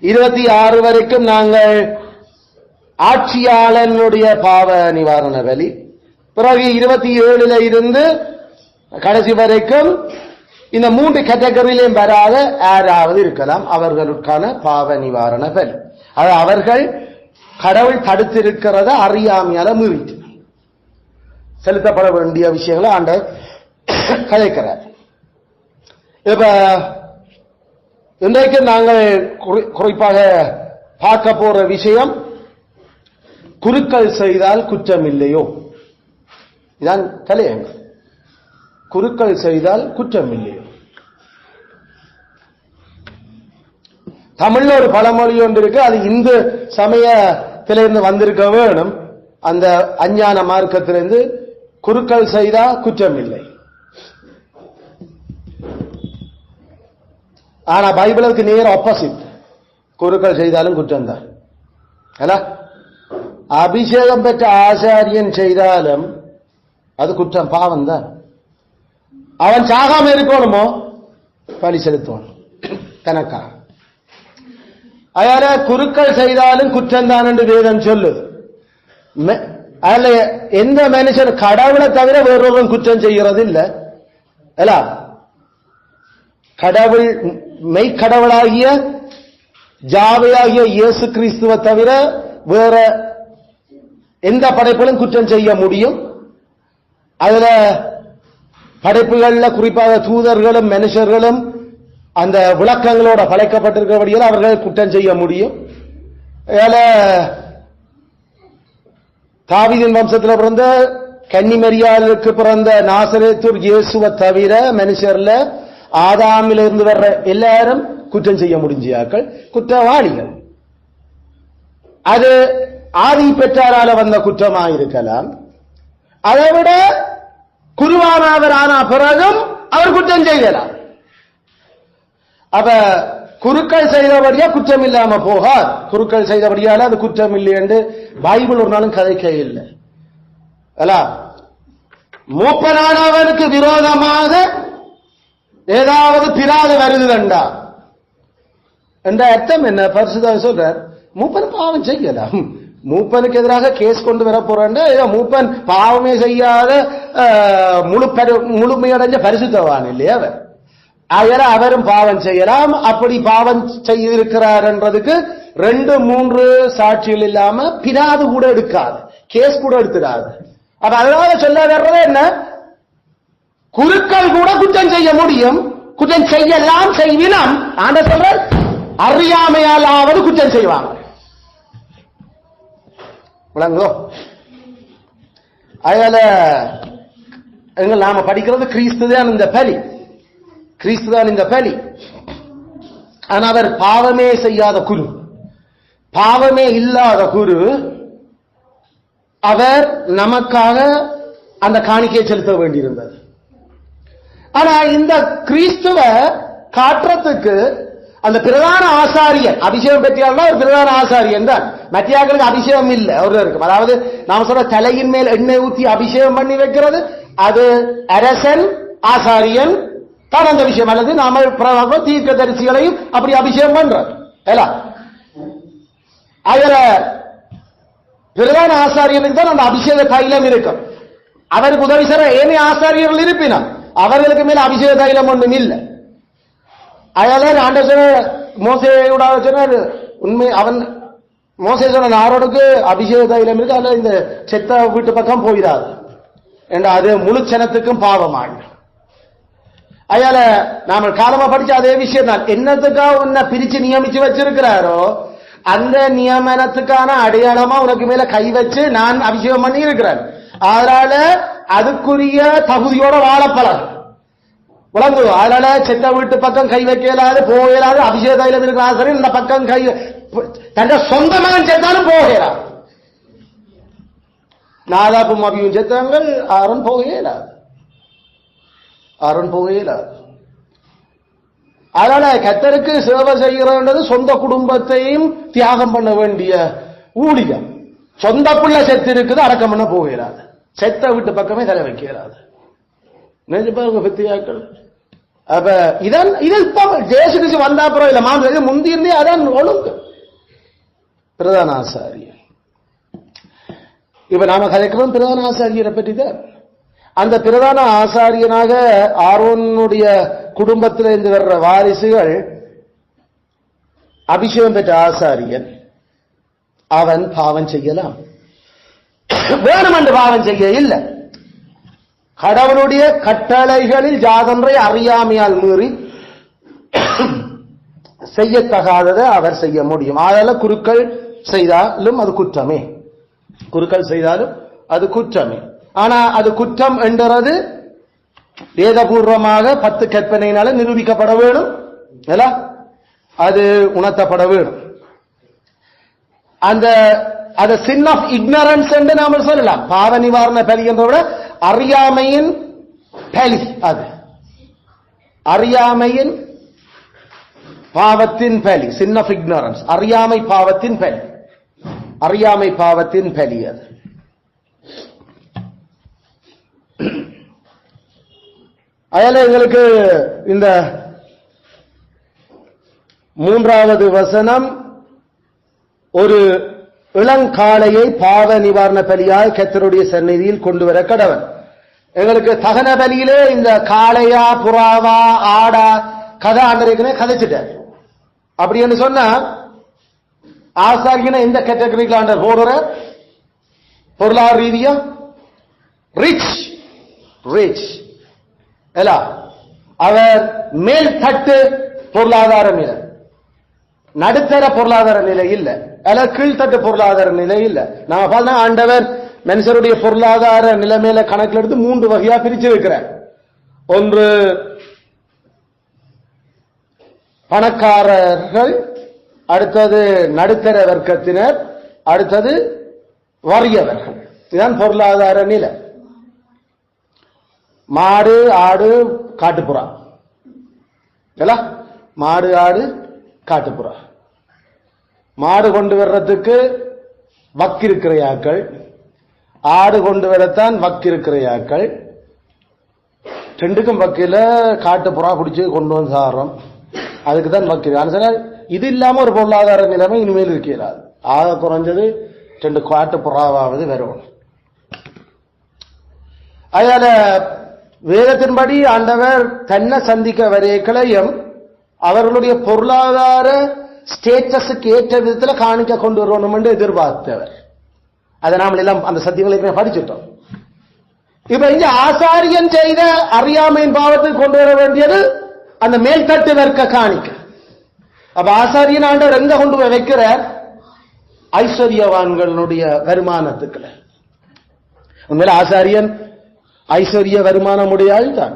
26 வரைக்கும் நாங்கள் ஆட்சியாளனுடைய பாவ நிவாரண பலி. பிறகு 27ல இருந்து கடைசி வரைக்கும் இந்த 3 கேட்டகரியிலையும் வராத யாராவது இருக்கலாம், அவர்களுக்கான பாவ நிவாரண பலி. அது அவர்கள் கடவுள் தடுத்திருக்கிறத அறியாமையால மீறிட்டு செலுத்தப்பட வேண்டிய விஷயங்களை ஆண்டவர் கதைக்கிறார். இப்ப இன்றைக்கு நாங்கள் குறிப்பாக பார்க்க போற விஷயம், குருக்கள் செய்தால் குற்றம் இல்லையோ. இதான் தலையங்கம். குருக்கள் செய்தால் குற்றம் இல்லையோ. தமிழ்ல ஒரு பழமொழி ஒன்று இருக்கு, அது இந்து சமயத்திலிருந்து வந்திருக்க வேணும். அந்த அஞ்ஞான மார்க்கத்திலிருந்து குருக்கள் செய்தா குற்றம் இல்லை. ஆனா பைபிளுக்கு நேர் ஆப்போசிட். குருக்கள் செய்தாலும் குற்றம் தான். அபிஷேகம் பெற்ற ஆசாரியன் செய்தாலும் அது குற்றம், பாவம் தான். அவன் சாகாம இருக்கணுமோ பலி செலுத்துவான் கணக்கா. அதனால குருக்கள் செய்தாலும் குற்றம் தான் என்று வேதம் சொல்லுது. அதுல எந்த மனுஷன் கடவுளை தவிர வேறொருவன் குற்றம் செய்கிறது இல்ல. கடவுள் மெய்க்கடவுளாகிய ஜாவையாகிய இயேசு கிறிஸ்துவை தவிர வேற எந்த படைப்பிலும் குற்றம் செய்ய முடியும். அதுல படைப்புகள்ல குறிப்பாக தூதர்களும் மனுஷர்களும் அந்த விளக்கங்களோட படைக்கப்பட்டிருக்கிறபடியால் அவர்கள் குற்றம் செய்ய முடியும். தாவீதின் வம்சத்தில் பிறந்த கன்னிமரியாளுக்கு பிறந்த நாசரேத்தூர் இயேசுவை தவிர மனுஷர்ல ஆதாமிலிருந்து வர்ற எல்லாரும் குற்றம் செய்ய முடிஞ்சாக்கள், குற்றவாளிகள். அது ஆதி பெற்றாரால வந்த குற்றமாயிருக்கலாம். அதை விட குருவானவர் ஆன பிறகும் அவர் குற்றம் செய்யலாம். அப்ப குருக்கள் செய்தபடியா குற்றம் இல்லாம போகார். குருக்கள் செய்தபடியால அது குற்றம் இல்லை என்று பைபிள் ஒரு நாளும் கதைக்க இல்லை. மூப்பனானவனுக்கு விரோதமாக ஏதாவது பிராது வருதுண்டா என்ற அர்த்தம் என்ன? பரிசுத்தர் சொல்றார், மூப்பன் பாவம் செய்யலாம். மூப்பனுக்கு எதிராக கேஸ் கொண்டு வர போறேன். மூப்பன் பாவமே செய்யாத முழுமையடைஞ்ச பரிசுத்தவான் இல்லையா அவர். அதனால அவரும் பாவம் செய்யலாம். அப்படி பாவம் செய்திருக்கிறார் என்றதுக்கு 2-3 சாட்சிகள் இல்லாம பிராது கூட எடுக்காது, கேஸ் கூட எடுத்துடாது. அப்ப அதனால சொல்ல வர்றது என்ன? குருக்கள் கூட குற்றம் செய்ய முடியும், குற்றம் செய்யலாம், செய்வினம். ஆண்ட சொல்ற அறியாமையாலாவது குற்றம் செய்வாங்க. விளங்கோ? அதனால நாம படிக்கிறது கிறிஸ்துதான் இந்த பலி, கிறிஸ்துதான் இந்த பலி. ஆனா அவர் பாவமே செய்யாத குரு, பாவமே இல்லாத குரு. அவர் நமக்காக அந்த காணிக்கையை செலுத்த வேண்டியிருந்தது. ஆனா இந்த கிறிஸ்துவ காட்டுறதுக்கு அந்த பிரதான ஆசாரியன் அபிஷேகம் பெற்றியால் ஒரு பிரதான ஆசாரியன் தான். மத்தியாக்களுக்கு அபிஷேகம் இல்லை அவர்களுக்கு. அதாவது நாம சொல்ற தலையின் மேல் எண்ணெய் ஊற்றி அபிஷேகம் பண்ணி வைக்கிறது அது அரசன் ஆசாரியன் தான் அந்த விஷயம். அல்லது நாம தீர்க்க தரிசிகளையும் அப்படி அபிஷேகம் பண்றோம். அதுல பிரதான ஆசாரியனுக்கு தான் அந்த அபிஷேக தைலம் இருக்கும். அவருக்கு உதவி செய்ற ஏனைய ஆசாரியர்கள் இருப்பினும் அவர்களுக்கு மேல அபிஷேக தைலம் ஒன்றும் இல்லை. அதனால ஆண்டவர் மோசேயோட சொன்னார், உண்மை அவன் மோசே சொன்ன ஆரோடுக்கு அபிஷேக தைலம் இருக்கு, அதுல இந்த செத்த வீட்டு பக்கம் போயிடாது என்ற அது முழு சனத்துக்கும் பாவமான். அதனால நாம காலமா படிச்ச அதே விஷயம் தான். என்னத்துக்காக உன்னை பிரிச்சு நியமிச்சு வச்சிருக்கிறாரோ அந்த நியமனத்துக்கான அடையாளமா உனக்கு மேல கை வச்சு நான் அபிஷேகம் பண்ணி இருக்கிறேன். அதனால அதுக்குரிய தகுதியோட வாழப்பழம் விளங்குவோம். அதனால செத்த வீட்டு பக்கம் கை வைக்கலாது, போகலாது. அபிஷேக தைலம் இருக்கிற ஆசிரியர் இந்த பக்கம் கை தன் சொந்த மகன் செத்தாலும் போகிறார். நாதாப்பும் அபியும் செத்தாங்கள், ஆரன் போகலாது, ஆரன் போகலாது. அதனால கர்த்தருக்கு சேவை செய்கிறது சொந்த குடும்பத்தையும் தியாகம் பண்ண வேண்டிய ஊழியம். சொந்த பிள்ளை செத்து இருக்குது, அடக்கம் பண்ண போகிறாது. செத்த வீட்டு பக்கமே தலை வைக்கிறாது. நினைச்சு பாருங்க பெத்தியாக்கள். அப்ப இதான் இது இப்ப ஜேசு கிறிஸ்து வந்தா அப்புறம் இல்ல மாம்சம் முந்தி இருந்தே அதான் ஒழுங்கு. பிரதான ஆசாரியர் இப்ப நாம கதைக்கிறோம் பிரதான ஆசாரியரை பற்றி தான். அந்த பிரதான ஆசாரியனாக ஆரோனுடைய குடும்பத்தில் இருந்து வர்ற வாரிசுகள் அபிஷேகம் பெற்ற ஆசாரியன். அவன் பாவம் செய்யலாம், வேணுமென்று பாவம் செய்ய இல்லை. கடவுளுடைய கட்டளைகளில் யாதொன்றை அறியாமையால் மீறி செய்யத்தகாததை அவர் செய்ய முடியும். அதனால குருக்கள் செய்தாலும் அது குற்றமே, குருக்கள் செய்தாலும் அது குற்றமே. ஆனா அது குற்றம் என்றது வேதபூர்வமாக 10 கற்பனையினால நிரூபிக்கப்பட வேண்டும், அது உணர்த்தப்பட வேண்டும். அந்த அது sin of ignorance என்று நாம சொல்லலாம். பாவ நிவாரண பலி என்ற விட அறியாமையின் பலி, அது அறியாமையின் பாவத்தின் பலி, sin of ignorance, அறியாமை பாவத்தின் பலி, அறியாமை பாவத்தின் பலி. அது அதனால எங்களுக்கு இந்த 3வது வசனம் ஒரு இளங்காளையை பாவ நிவாரண பலியாய் கர்த்தருடைய சந்நிதியில் கொண்டு வர கடவன். எங்களுக்கு தகன பலியிலே இந்த காளையா புறாவா ஆடா கதை ஆண்டரைக்குனே கதைச்சிட்டார். அப்படி என்று சொன்னா ஆசாரியனை எந்த கேட்டகரிக்கு ஆண்டர் போடுற? பொருளாதார ரீதியா ரிச் ரிச் இல்ல, அவர் மேல் தட்டு பொருளாதார நிலை, நடுத்தர பொருளாதார நிலை இல்ல, அல்ல கீழ்த்தட்டு பொருளாதார நிலை இல்ல. நாம பார்த்தா ஆண்டவர் மனுஷருடைய பொருளாதார நிலைமையில கணக்கில் எடுத்து 3 வகையா பிரிச்சு வைக்கிறார். ஒன்று பணக்காரர்கள், அடுத்தது நடுத்தர வர்க்கத்தினர், அடுத்தது வறியவர்கள். இதுதான் பொருளாதார நிலை. மாடு ஆடு காட்டுப்புறா, மாடு ஆடு காட்டுப்புறா. மாடு கொண்டு வர்றதுக்கு வக்கிருக்கிறையாக்கள், ஆடு கொண்டு வரத்தான் வக்கிருக்கிறையாக்கள். ரெண்டுக்கும் வக்கில காட்டுப்புறா பிடிச்சு கொண்டு வந்து சாடுறோம், அதுக்கு தான் வக்கிரு. இது இல்லாம ஒரு பொருளாதார நிலைமை இனிமேல் இருக்கிறார். ஆக குறைஞ்சது 2 காட்டுப்புறாவது வரும். அதனால வேதத்தின்படி ஆண்டவர் தன்னை சந்திக்க வரைக்களையும் அவர்களுடைய பொருளாதார ஸ்டேட்டஸுக்கு ஏற்ற விதத்தில் காணிக்க கொண்டு வரணும் என்று எதிர்பார்த்தவர். அதை நாம் எல்லாம் அந்த சத்தியங்களை படிச்சுட்டோம். இப்ப இங்க ஆசாரியன் செய்த அறியாமையின் பாவத்துக்கு கொண்டு வர வேண்டியது அந்த மேல்தட்டு வர்க்க காணிக்க. அப்ப ஆசாரியன் ஆண்டவர் எங்க கொண்டு போய் வைக்கிறார்? ஐஸ்வர்யவான்களுடைய வருமானத்துக்குள்ள. உண்மையில ஆசாரியன் ஐஸ்வர்ய வருமானம் உடையாள் தான்.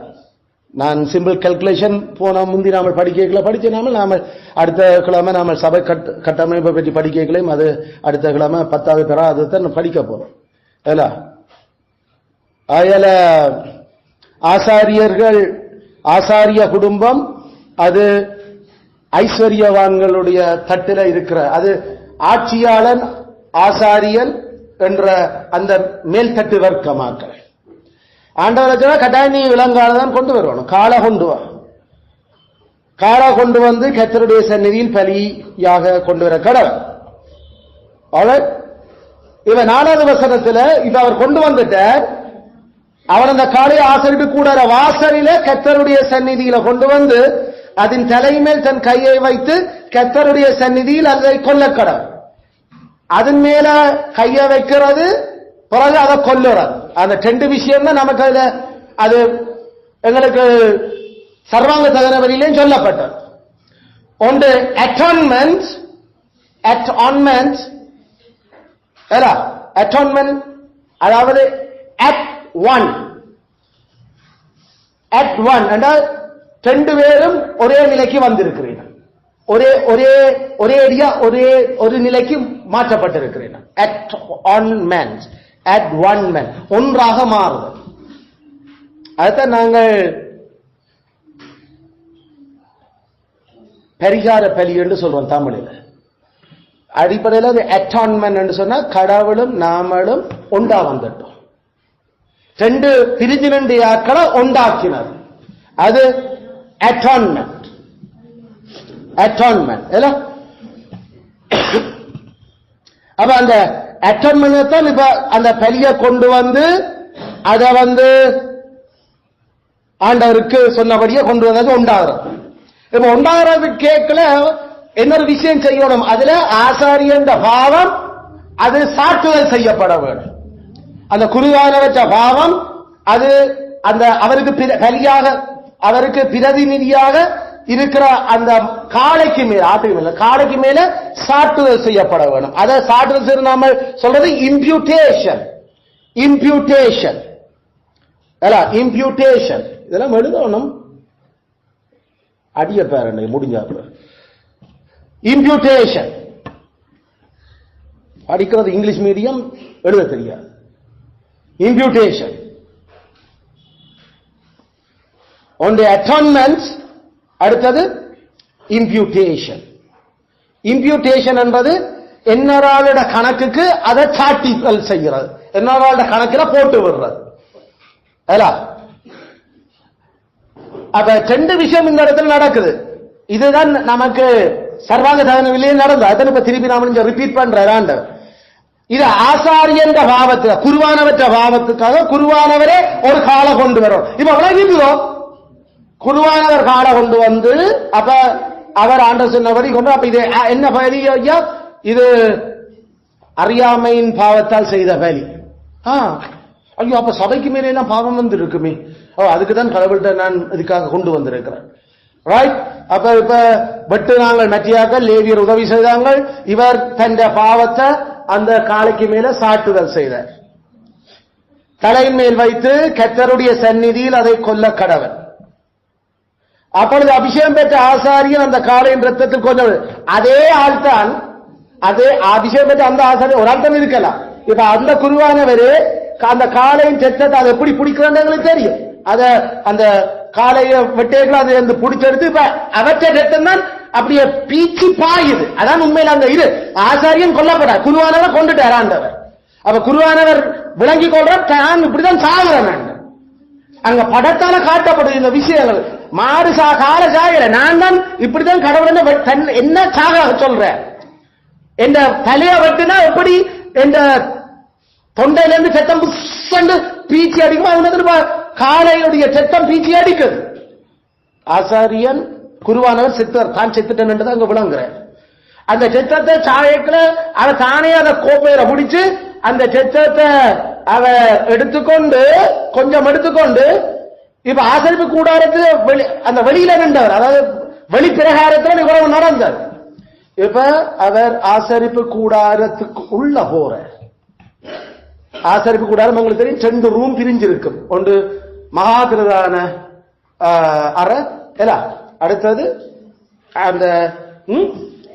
நான் சிம்பிள் கால்குலேஷன் போன முந்தி நாம படிக்க நாம அடுத்த கிழமை நாம சபை கட்டமைப்பை பற்றி படிக்கலையும் அது அடுத்த கிழமை 10வது பெறா அதுதான் படிக்க போறோம். அதனால ஆசாரியர்கள், ஆசாரிய குடும்பம் அது ஐஸ்வர்யவான்களுடைய தட்டில இருக்கிற, அது ஆட்சியாளன் ஆசாரியன் என்ற அந்த மேல்தட்டு வர்க்கமாக்கள். ஆண்டவர் கட்டாயம் நீ விலங்காலதான் கொண்டு வருவானு, காளை கொண்டு வா, காளை கொண்டு வந்து கர்த்தருடைய சந்நிதியில் பலியாக கொண்டு வர கடவுள். இவ 4வது வசனத்துல இப்ப அவர் கொண்டு வந்துட்டார். அவன் அந்த காளையை ஆசரிப்பு கூட வாசலில கர்த்தருடைய சந்நிதியில கொண்டு வந்து அதன் தலைமேல் தன் கையை வைத்து கர்த்தருடைய சந்நிதியில் அதை கொல்ல கடவுள். அதன் மேல கையை வைக்கிறது, பிறகு அதை கொல்லுறது. அந்த 2 விஷயம் தான் நமக்கு அதுல அது எங்களுக்கு சர்வாங்க தகன வரியிலேயும் சொல்லப்பட்டது. ஒன்று அட்டான்மெண்ட், அட்டான்மெண்ட் அதாவது அட் ஒன் என்றால் 2 பேரும் ஒரே நிலைக்கு வந்திருக்கிறீர்கள், ஒரே அடியா ஒரு நிலைக்கு மாற்றப்பட்டிருக்கிறீர்கள். at one man ஒன்றாக மாறுதல். அதுதான் நாங்கள் பரிகார பலி என்று சொல்றோம் தமிழில். அடிப்படையில் அது அட்டான்மெண்ட் என்று சொன்னா கடவுளும் நாமளும் ஒன்றா வந்துட்டோம். 2 பிரிஞ்சு 2 ஆக்களை ஒன்றாக்கினது அது அட்டான்மெண்ட். அப்ப அந்த அட்டான்மெண்ட் தான் இப்ப அந்த பலியை கொண்டு வந்து அதை வந்து ஆண்டவருக்கு சொன்னபடியே கொண்டு வந்தது உண்டாகிறது. இப்ப உண்டாகிறது கேட்கல இன்னொரு விஷயம் செய்யணும். அதுல ஆசாரியன் பாவம் அது சாட்டுதல் செய்யப்பட வேண்டும். அந்த குருவான வச்ச பாவம் அது அந்த அவருக்கு பலியாக, அவருக்கு பிரதிநிதியாக இருக்கிற அந்த காளைக்கு மேல, ஆட்டுக்கு மேல, காளைக்கு மேல சாட்டுதல் செய்யப்பட வேண்டும். அதை சாட்டுதல் செய்ய நாம சொல்றது இம்ப்யூட்டேஷன். இதெல்லாம் எழுதணும். அடிய பேரண்டை முடிஞ்சாப்புல இம்ப்யூட்டேஷன் படிக்கிறது இங்கிலீஷ் மீடியம், எழுத தெரியாது. இம்ப்யூட்டேஷன் ஒன்று அட்டான்மெண்ட், அடுத்தது இம்பியூட்டேஷன். இம்பியூட்டேஷன் என்பது இன்னொராளோட கணக்குக்கு அதை சாட்டிகள் செய்கிறது, இன்னொராளோட கணக்கில் போட்டு விடுறது. அப்ப ரெண்டு விஷயம் இந்த இடத்துல நடக்குது. இதுதான் நமக்கு சர்வாங்க தகவலே நடந்தது. அதனை இப்ப திருப்பி நாம ரிப்பீட் பண்றாண்ட இது ஆசாரியன்ற பாவத்துக்கு குருவானவற்ற பாவத்துக்காக குருவானவரே ஒரு கால கொண்டு வரும். இப்ப விளங்கிடுதோ, குருவானவர் கால கொண்டு வந்து அப்ப அவர் ஆண்டவர் சொன்னபடி கொண்டு அப்ப இது என்ன பலி ஐயா? இது அறியாமையின் பாவத்தால் செய்த பலி. ஐயோ, அப்ப சபைக்கு மேலே எல்லாம் பாவம் வந்து இருக்குமே. அதுக்குதான் கடவுள்கிட்ட நான் இதுக்காக கொண்டு வந்திருக்கிறேன். ரைட். அப்ப இப்ப வெட்டு நாங்கள் மத்தியாக்கள் லேவியர் உதவி செய்தாங்கள். இவர் தன் பாவத்தை அந்த காலைக்கு மேல சாட்டுதல் செய்தார். தலையின் மேல் வைத்து கர்த்தருடைய சந்நிதியில் அதை கொல்ல கடவன். அப்பொழுது அபிஷேகம் பெற்ற ஆசாரியன் அந்த காளையின் ரத்தத்தில் கொஞ்சம் அதே ஆள்தான், அதே அபிஷேகம் பெற்ற அந்த ஆசாரியன் ஒரு ஆள் தான் இருக்கலாம். இப்ப அந்த குருவானவரு அந்த காளையின் ரத்தத்தை அதை எப்படி பிடிக்கிறான்னு எங்களுக்கு தெரியும். அத அந்த காளைய வெட்டேக்கள் அதை வந்து பிடிச்செடுத்து இப்ப அவற்றை ரத்தம் தான் அப்படியே பீச்சி பாயுது. அதான் உண்மையில அங்க இது ஆசாரியன் கொல்லப்பட குருவானவர் கொண்டுட்டார் ஆண்டவர். அப்ப குருவானவர் விளங்கி கொள்றார், நான் இப்படிதான் சாகுறேன். அங்க படத்தால காட்டப்படுது இந்த விஷயங்கள். மாடு கால சாகல, நான் தான் இப்படிதான் கடவுள் என்ன சாக சொல்ற. என்ற தலையை வெட்டினா எப்படி என்ற தொண்டையில இருந்து சத்தம் பீச்சி அடிக்கும், அது காளையுடைய சத்தம் பீச்சி அடிக்குது. ஆசாரியன் குருவானவர் சித்தர் தான் செத்துட்டன் என்றுதான் அங்க விளங்குற. அந்த செத்தத்தை சாயத்துல அவ தானே அதை கோப்பையில முடிச்சு அந்த செத்தத்தை அவ எடுத்துக்கொண்டு கொஞ்சம் எடுத்துக்கொண்டு இப்ப ஆசரிப்பு கூடாரத்துக்கு அந்த வெளியில நின்றவர், அதாவது வெளி பிரகாரத்தில் இவ்வளவு நடந்தார். இப்ப அவர் ஆசரிப்பு கூடாரத்துக்கு உள்ள போற. ஆசரிப்பு கூடாரம் உங்களுக்கு தெரியும், 2 ரூம் பிரிஞ்சிருக்கும். ஒன்று மகா பிரதான அறை, அடுத்தது அந்த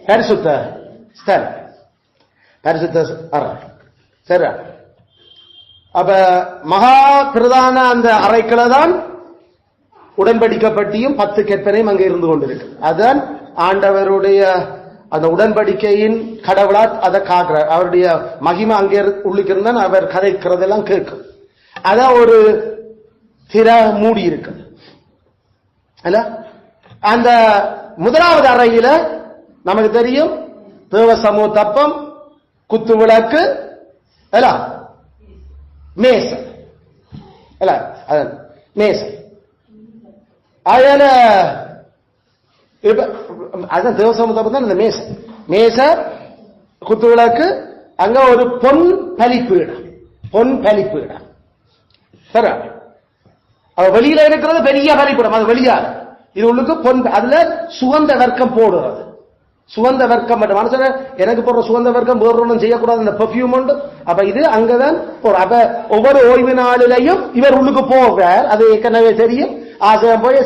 பரிசுத்த ஸ்தலம், பரிசுத்த அறை. சரி. அப்ப மகா பிரதான அந்த அறைக்குள்ள தான் உடன்படிக்கப்பட்டியும் 10 கற்பனையும் அங்கே இருந்து கொண்டிருக்கு. அதுதான் ஆண்டவருடைய அந்த உடன்படிக்கையின் கடவுளா அதை காக்கிறார். அவருடைய மகிமை அங்கே உள்ளுக்கு இருந்தால் அவர் கதைக்கிறதெல்லாம் கேட்கும். அதான் ஒரு திரை மூடி இருக்கு. அந்த முதலாவது அறையில நமக்கு தெரியும் தேவ சமூக தப்பம், குத்து விளக்கு, மேசை, மேசை. அதனால அதான் தேவ சமூக தப்பம் தான் இந்த மேசை. மேசை, குத்து விளக்கு, அங்க ஒரு பொன் பலிப்பீடம், பொன் பலிப்பீடம். சரி. வெளியில இருக்கிறது பெரிய பலிப்பீடம், அது வெளியால. இது உள்ளுக்கு பொன், அதுல சுகந்த வர்க்கம் போடுறது. சுகந்த வர்க்கம் மட்டும் மனசுல எனக்கு போடுற சுகந்த வர்க்கம் வேறு ஒன்றும் செய்யக்கூடாது, இந்த பெர்ஃபியூம் உண்டு. அப்ப இது அங்கதான் போற. அப்ப ஒவ்வொரு ஓய்வு நாளிலையும் இவர் உள்ளுக்கு போவார். அது ஏற்கனவே தெரியும். ஆசிரியம் போய்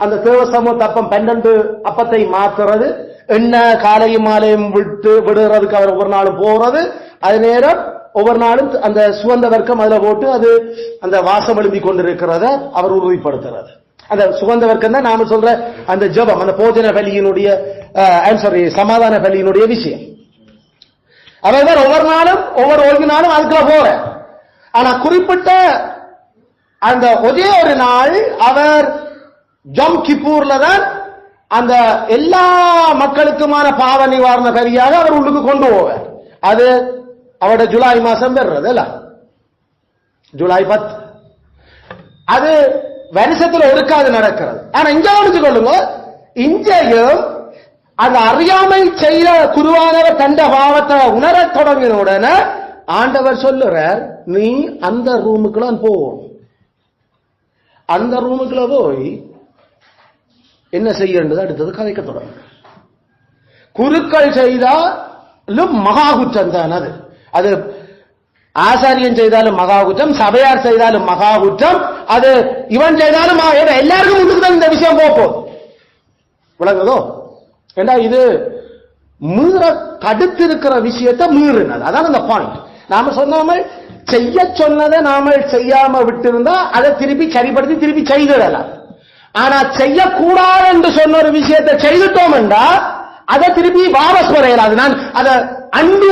அந்த தேவ சமூக தப்பம் 12 அப்பத்தை மாத்துறது, எண்ணெய் காலையும் மாலையும் விடுறதுக்கு அவர் ஒவ்வொரு நாளும் போறது. அது நேரம் ஒவ்வொரு நாளும் அந்த சுகந்த வர்க்கம் அதுல போட்டு அது அந்த வாசம் எழுப்பி கொண்டிருக்கிறத அவர் உறுதிப்படுத்துறது. அந்த சுகந்த வர்க்கம் தான் நாம சொல்ற அந்த ஜபம், அந்த போஜன பலியினுடைய சமாதான பலியினுடைய விஷயம். அவர் ஒவ்வொரு நாளும் ஒவ்வொரு ஓய்வு நாளும் அதுக்குள்ள போற. ஆனா குறிப்பிட்ட அந்த ஒரே ஒரு நாள் அவர் ஜம் கிப்பூர்ல தான் அந்த எல்லா மக்களுக்குமான பாவ நிவாரண பலியாக அவர் உள்ளுக்கு கொண்டு போவார். அது அவருடைய ஜூலை மாசம் பெறுறது இல்ல, ஜூலை 10. அது வருஷத்துல ஒருக்காது நடக்கிறது. ஆனா இங்க கவனிச்சு கொள்ளுங்க, இங்கேயும் அந்த அறியாமை செய்த குருவானவர் தண்ட பாவத்தை உணர தொடங்கின உடனே ஆண்டவர் சொல்லுறார், நீ அந்த ரூமுக்குள்ள போ. அந்த ரூமுக்குள்ள போய் என்ன செய்யறது அடுத்தது கதைக்க தொடங்க. குருக்கள் செய்தாலும் மகா குற்றம் தான் அது. அது ஆசாரியன் செய்தாலும் மகா குற்றம், சபையார் செய்தாலும் மகா குற்றம். அது இவன் செய்தாலும் எல்லாருக்கும் முன்னுக்கு தான் இந்த விஷயம் போகும். விளங்குதோ? ஏண்டா இது மீற தடுத்திருக்கிற விஷயத்தை மீறினது. அதான் அந்த பாயிண்ட். நாம சொன்னாமல் செய்ய சொன்னதை நாம செய்யாம விட்டு இருந்தா அதை திருப்பி சரிப்படுத்தி திருப்பி செய்திடலாம். ஆனா செய்யக்கூடாது என்று சொன்ன ஒரு விஷயத்தை செய்துட்டோம் என்றா அதை திருப்பி வாபஸ் வர இயலாது. நான் அதை அண்டு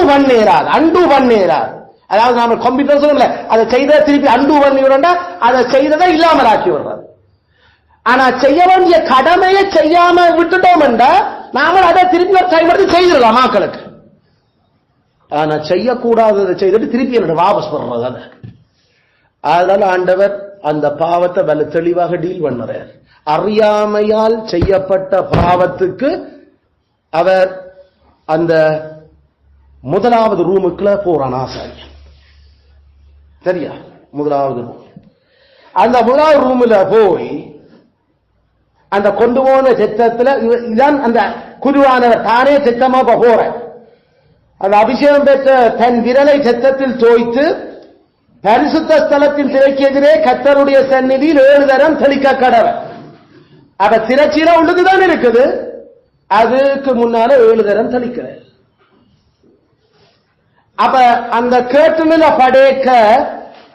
பண்ணேராது. அதாவது நாம கம்ப்யூட்டர் சொல்ல அதை செய்த திருப்பி அண்டு பண்ணி விடா அதை செய்ததை இல்லாமல் ஆக்கி விடுறது. ஆனா செய்ய வேண்டிய கடமையை செய்யாம விட்டுட்டோம் என்றா நாம அதை திருப்பி செயல்படுத்தி செய்திடலாம் மக்களுக்கு. ஆனா செய்யக்கூடாததை செய்துட்டு திருப்பி என்னோட வாபஸ் வர்றது. அதனால ஆண்டவர் அந்த பாவத்தை வல தெளிவாக டீல் பண்ணுறார். அறியாமையால் செய்யப்பட்ட பாவத்துக்கு அவர் அந்த முதலாவது ரூமுக்குள்ள போறான் ஆசாரியன். சரியா? முதலாவது ரூம். அந்த முதலாவது ரூம்ல போய் அந்த கொண்டு போன சித்தத்துல இதான் அந்த குருவானவர் தானே சித்தமா போற அந்த அபிஷேகம் பெற்ற தன் விரலை சித்தத்தில் தோய்த்து பரிசுத்த ஸ்தலத்தின் திரைக்கு எதிரே கர்த்தருடைய சந்நிதியில் 7 தரம் தெளிக்க கடவர். அப்ப திரைச்சீல உள்ளுக்குதான் இருக்குது, அதுக்கு முன்னால 7 தரம் தெளிக்கிற. அப்ப அந்த கேட்டுல படைக்க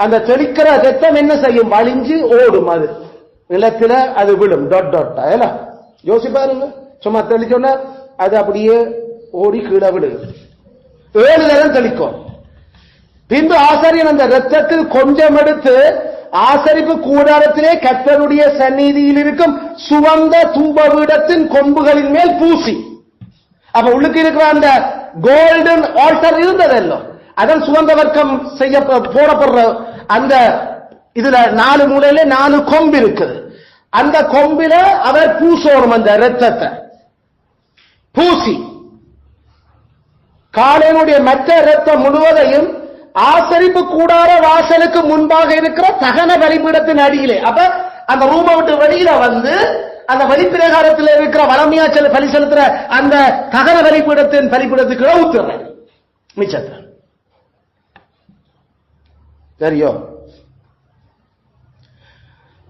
அந்த தெளிக்கிற ரத்தம் என்ன செய்யும்? வலிஞ்சு ஓடும். அது நிலத்தில அது விடும். டாட் யோசிப்பாருங்க. சும்மா தெளிச்சோன்னா அது அப்படியே ஓடி கீழே விடுது. 7 தரம் தெளிக்கும். பின்பு ஆசாரியன் அந்த ரத்தத்தில் கொஞ்சம் எடுத்து ஆசரிப்பு கூடாரத்திலே கர்த்தருடைய சந்நிதியில் இருக்கும் சுவந்த தூபபீடத்தின் கொம்புகளின் மேல் பூசி. அப்ப உள்ளுக்கு இருக்கிற அந்த கோல்டன் ஆல்டர் இருந்ததല്ലോ, அதன் சுவந்த வர்க்கம் செய்ய போடப்படுற அந்த இதுல 4 மூலையில 4 கொம்பு இருக்குது. அந்த கொம்பில அவர் பூசோடும் அந்த ரத்தத்தை பூசி காளையினுடைய மற்ற ரத்தம் முழுவதையும் ஆசரிப்பு கூடார வாசலுக்கு முன்பாக இருக்கிற தகன பலிபீடத்தின் அடியிலே, அப்ப அந்த ரூமை விட்டு வெளியில வந்து அந்த பலிப்பிரகாரத்தில் இருக்கிற வளமையா பலி செலுத்துற அந்த தகன பலிபீடத்தின் பலிபீடத்துக்கு ஊத்துற மிச்சத்தை. சரியோ?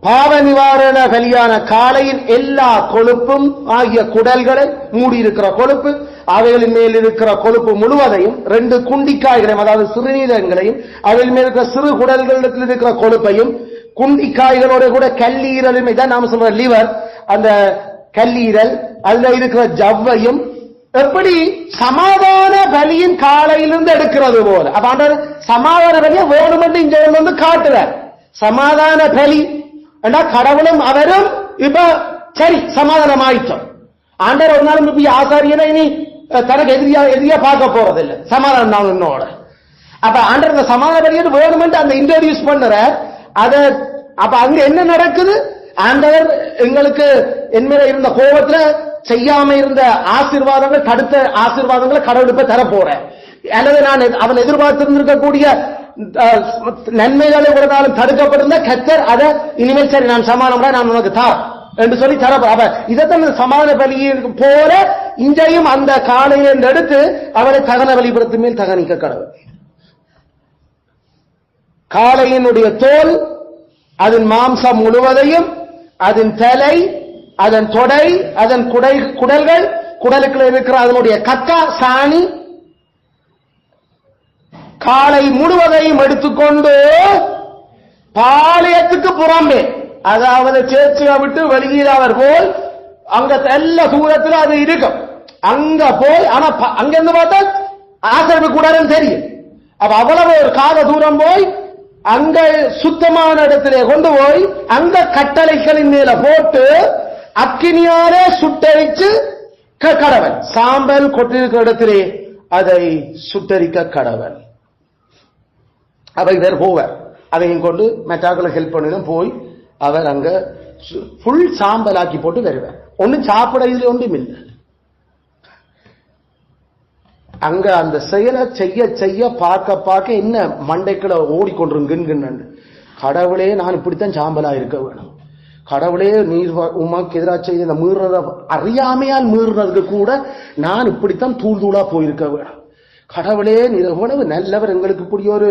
பாவ நிவாரண பலியான காளையின் எல்லா கொழுப்பும் ஆகிய குடல்களை மூடி இருக்கிற கொழுப்பு, அவைகளின் மேல் இருக்கிற கொழுப்பு முழுவதையும் 2 குண்டிக்காய்களையும் அதாவது சிறுநீரகங்களையும் அவைகள் மேல் இருக்கிற சிறு குடல்களிடத்தில் இருக்கிற கொழுப்பையும் குண்டிக்காய்களோட கூட கல்லீரலும், இதான் நாம சொல்ற லிவர், அந்த கல்லீரல் அதுல இருக்கிற ஜவ்வையும் எப்படி சமாதான பலியின் காலையிலிருந்து எடுக்கிறது போல. அப்ப ஆண்டவர் சமாதான பலியை வேணுமென்று இங்க வந்து காட்டுறார். சமாதான பலி கடவுளும் அவரும் இப்ப சரி சமாதானம் ஆயிட்டோம். ஆண்டவர் ஒரு நாளும் இப்ப ஆசாரியனை இனி தனக்கு எதிரியா பார்க்க போறதில்லை. சமாதானம் நான் என்னோட. அப்ப ஆண்டவர் இந்த சமாதான பலியை வேணுமென்று அந்த இன்ட்ரோடியூஸ் பண்ற அத. அப்ப அங்க என்ன நடக்குது? ஆண்டவர் எங்களுக்கு என்மேல இருந்த கோபத்துல செய்யாம இருந்த ஆசீர்வாதங்கள், தடுத்த ஆசீர்வாதங்களை கடவுள் இப்ப தர போறேன். அல்லது நான் அவன் எதிர்பார்த்திருந்திருக்கக்கூடிய நன்மைகளை ஒரு நாளும் தடுக்கப்பட்டிருந்த கர்த்தர் அதை இனிமேல் சரி நான் சமாதானம் நான் உனக்கு தார் என்று சொல்லி தர. அப்ப இதைத்தான் சமாதான பலியை போல இங்கேயும் அந்த காலையில் எடுத்து அவரை தகன பலிபீடத்தின் மேல் தகனிக்க கடவுள். காளையினுடைய தோல், அதன் மாம்சம் முழுவதையும், அதன் தலை, அதன் தொடை, அதன் குடல்கள், குடலுக்குள்ள இருக்கிற அதனுடைய கக்கா சாணி, காளை முழுவதையும் எடுத்துக்கொண்டு பாளையத்துக்கு புறம்பே, அதாவது சேர்ச்சியை விட்டு வெளியில் அவர் போல் அங்க எல்லா தூரத்தில் அது இருக்கும். அங்க போய் ஆனா அங்கிருந்து பார்த்தா ஆசரிப்பு கூடாதுன்னு தெரியும். அப்ப அவ்வளவு ஒரு கால தூரம் போய் அங்க சுத்தமான இடத்திலே கொண்டு போய் அங்க கட்டளைகளின் மேல போட்டு அக்கினியாலே சுட்டரிச்சு கடவன். சாம்பல் கொட்டிருக்கிற இடத்திலே அதை சுட்டரிக்க கடவன். அவை வேறு போவார். அதையும் கொண்டு மெட்டாக்களை ஹெல்ப் பண்ணிடும் போய் அவர் அங்க புல் சாம்பலாக்கி போட்டு வருவார். ஒன்னும் சாப்பிட இதுல ஒன்றும் இல்லை. அங்க அந்த செயலை செய்ய செய்ய பார்க்க என்ன மண்டைக்குள்ள ஓடிக்கொண்டிருங்க. கடவுளே நான் இப்படித்தான் சாம்பலா இருக்க வேணும். கடவுளே நீர் உமாக்கு எதிராக செய்த மீறுறத அறியாமையால் மீறுறதுக்கு கூட நான் இப்படித்தான் தூள் தூளா போயிருக்க வேணும். கடவுளே நீர் எவ்வளவு நல்லவர், எங்களுக்கு இப்படி ஒரு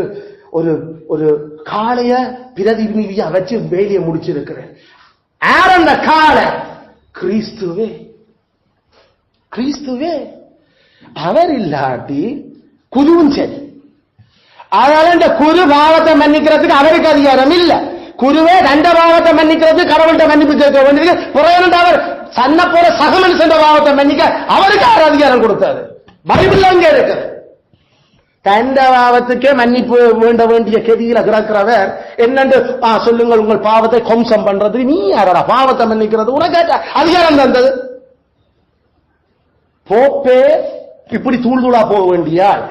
ஒரு ஒரு காளைய பிரதிநிதியா வச்சு வேலையை முடிச்சிருக்கிறேன். அந்த காளை கிறிஸ்துவே. கிறிஸ்துவே அவர் இல்லாட்டி குருவும் சரி. அதனால இந்த குரு பாவத்தை மன்னிக்கிறதுக்கு அவருக்கு அதிகாரம் இல்ல. குருவே தண்ட பாவத்தை மன்னிக்கிறது கடவுள்கிட்ட மன்னிப்பு கேட்க வேண்டியது புறையன் அவர் சன்ன போல சகமன் சென்ற பாவத்தை மன்னிக்க அவருக்கு யார் அதிகாரம் கொடுத்தாரு? பைபிள் அங்கே இருக்குது. தண்ட பாவத்துக்கே மன்னிப்பு வேண்ட வேண்டிய கதியில கிடக்கிறவர் என்னென்று சொல்லுங்கள் உங்கள் பாவத்தை கொம்சம் பண்றது நீ யாரா பாவத்தை மன்னிக்கிறது உனக்கு அதிகாரம் தந்தது? போப்பே இப்படி தூள்தூளா போக வேண்டியால்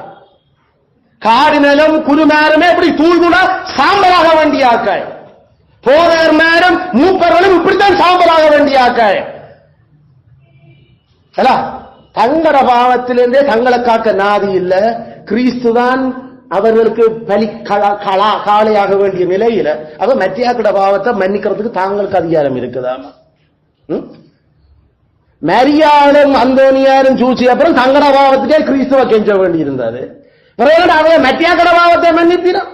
காடினலும் குருமாருமே இப்படி தூள்தூளா சாம்பலாக வேண்டிய ஆக்கள், போதகர் மேலும் மூப்பர்களும் இப்படித்தான் சாம்பலாக வேண்டிய ஆக்கள். தங்கட பாவத்திலிருந்தே தங்களை காக்க நாதி இல்ல. கிறிஸ்துதான் அவர்களுக்கு பலி காளையாக வேண்டிய நிலையில அவ மத்தியாக்கிட பாவத்தை மன்னிக்கிறதுக்கு தாங்களுக்கு அதிகாரம் இருக்குதாமா? மரியாளும் அந்தோனியாரும் சூசி அப்புறம் தங்கட பாவத்துக்கே கிறிஸ்துவ கெஞ்ச வேண்டி இருந்தது. அவைய மத்தியாக்கிட பாவத்தை மன்னிப்பிடும்.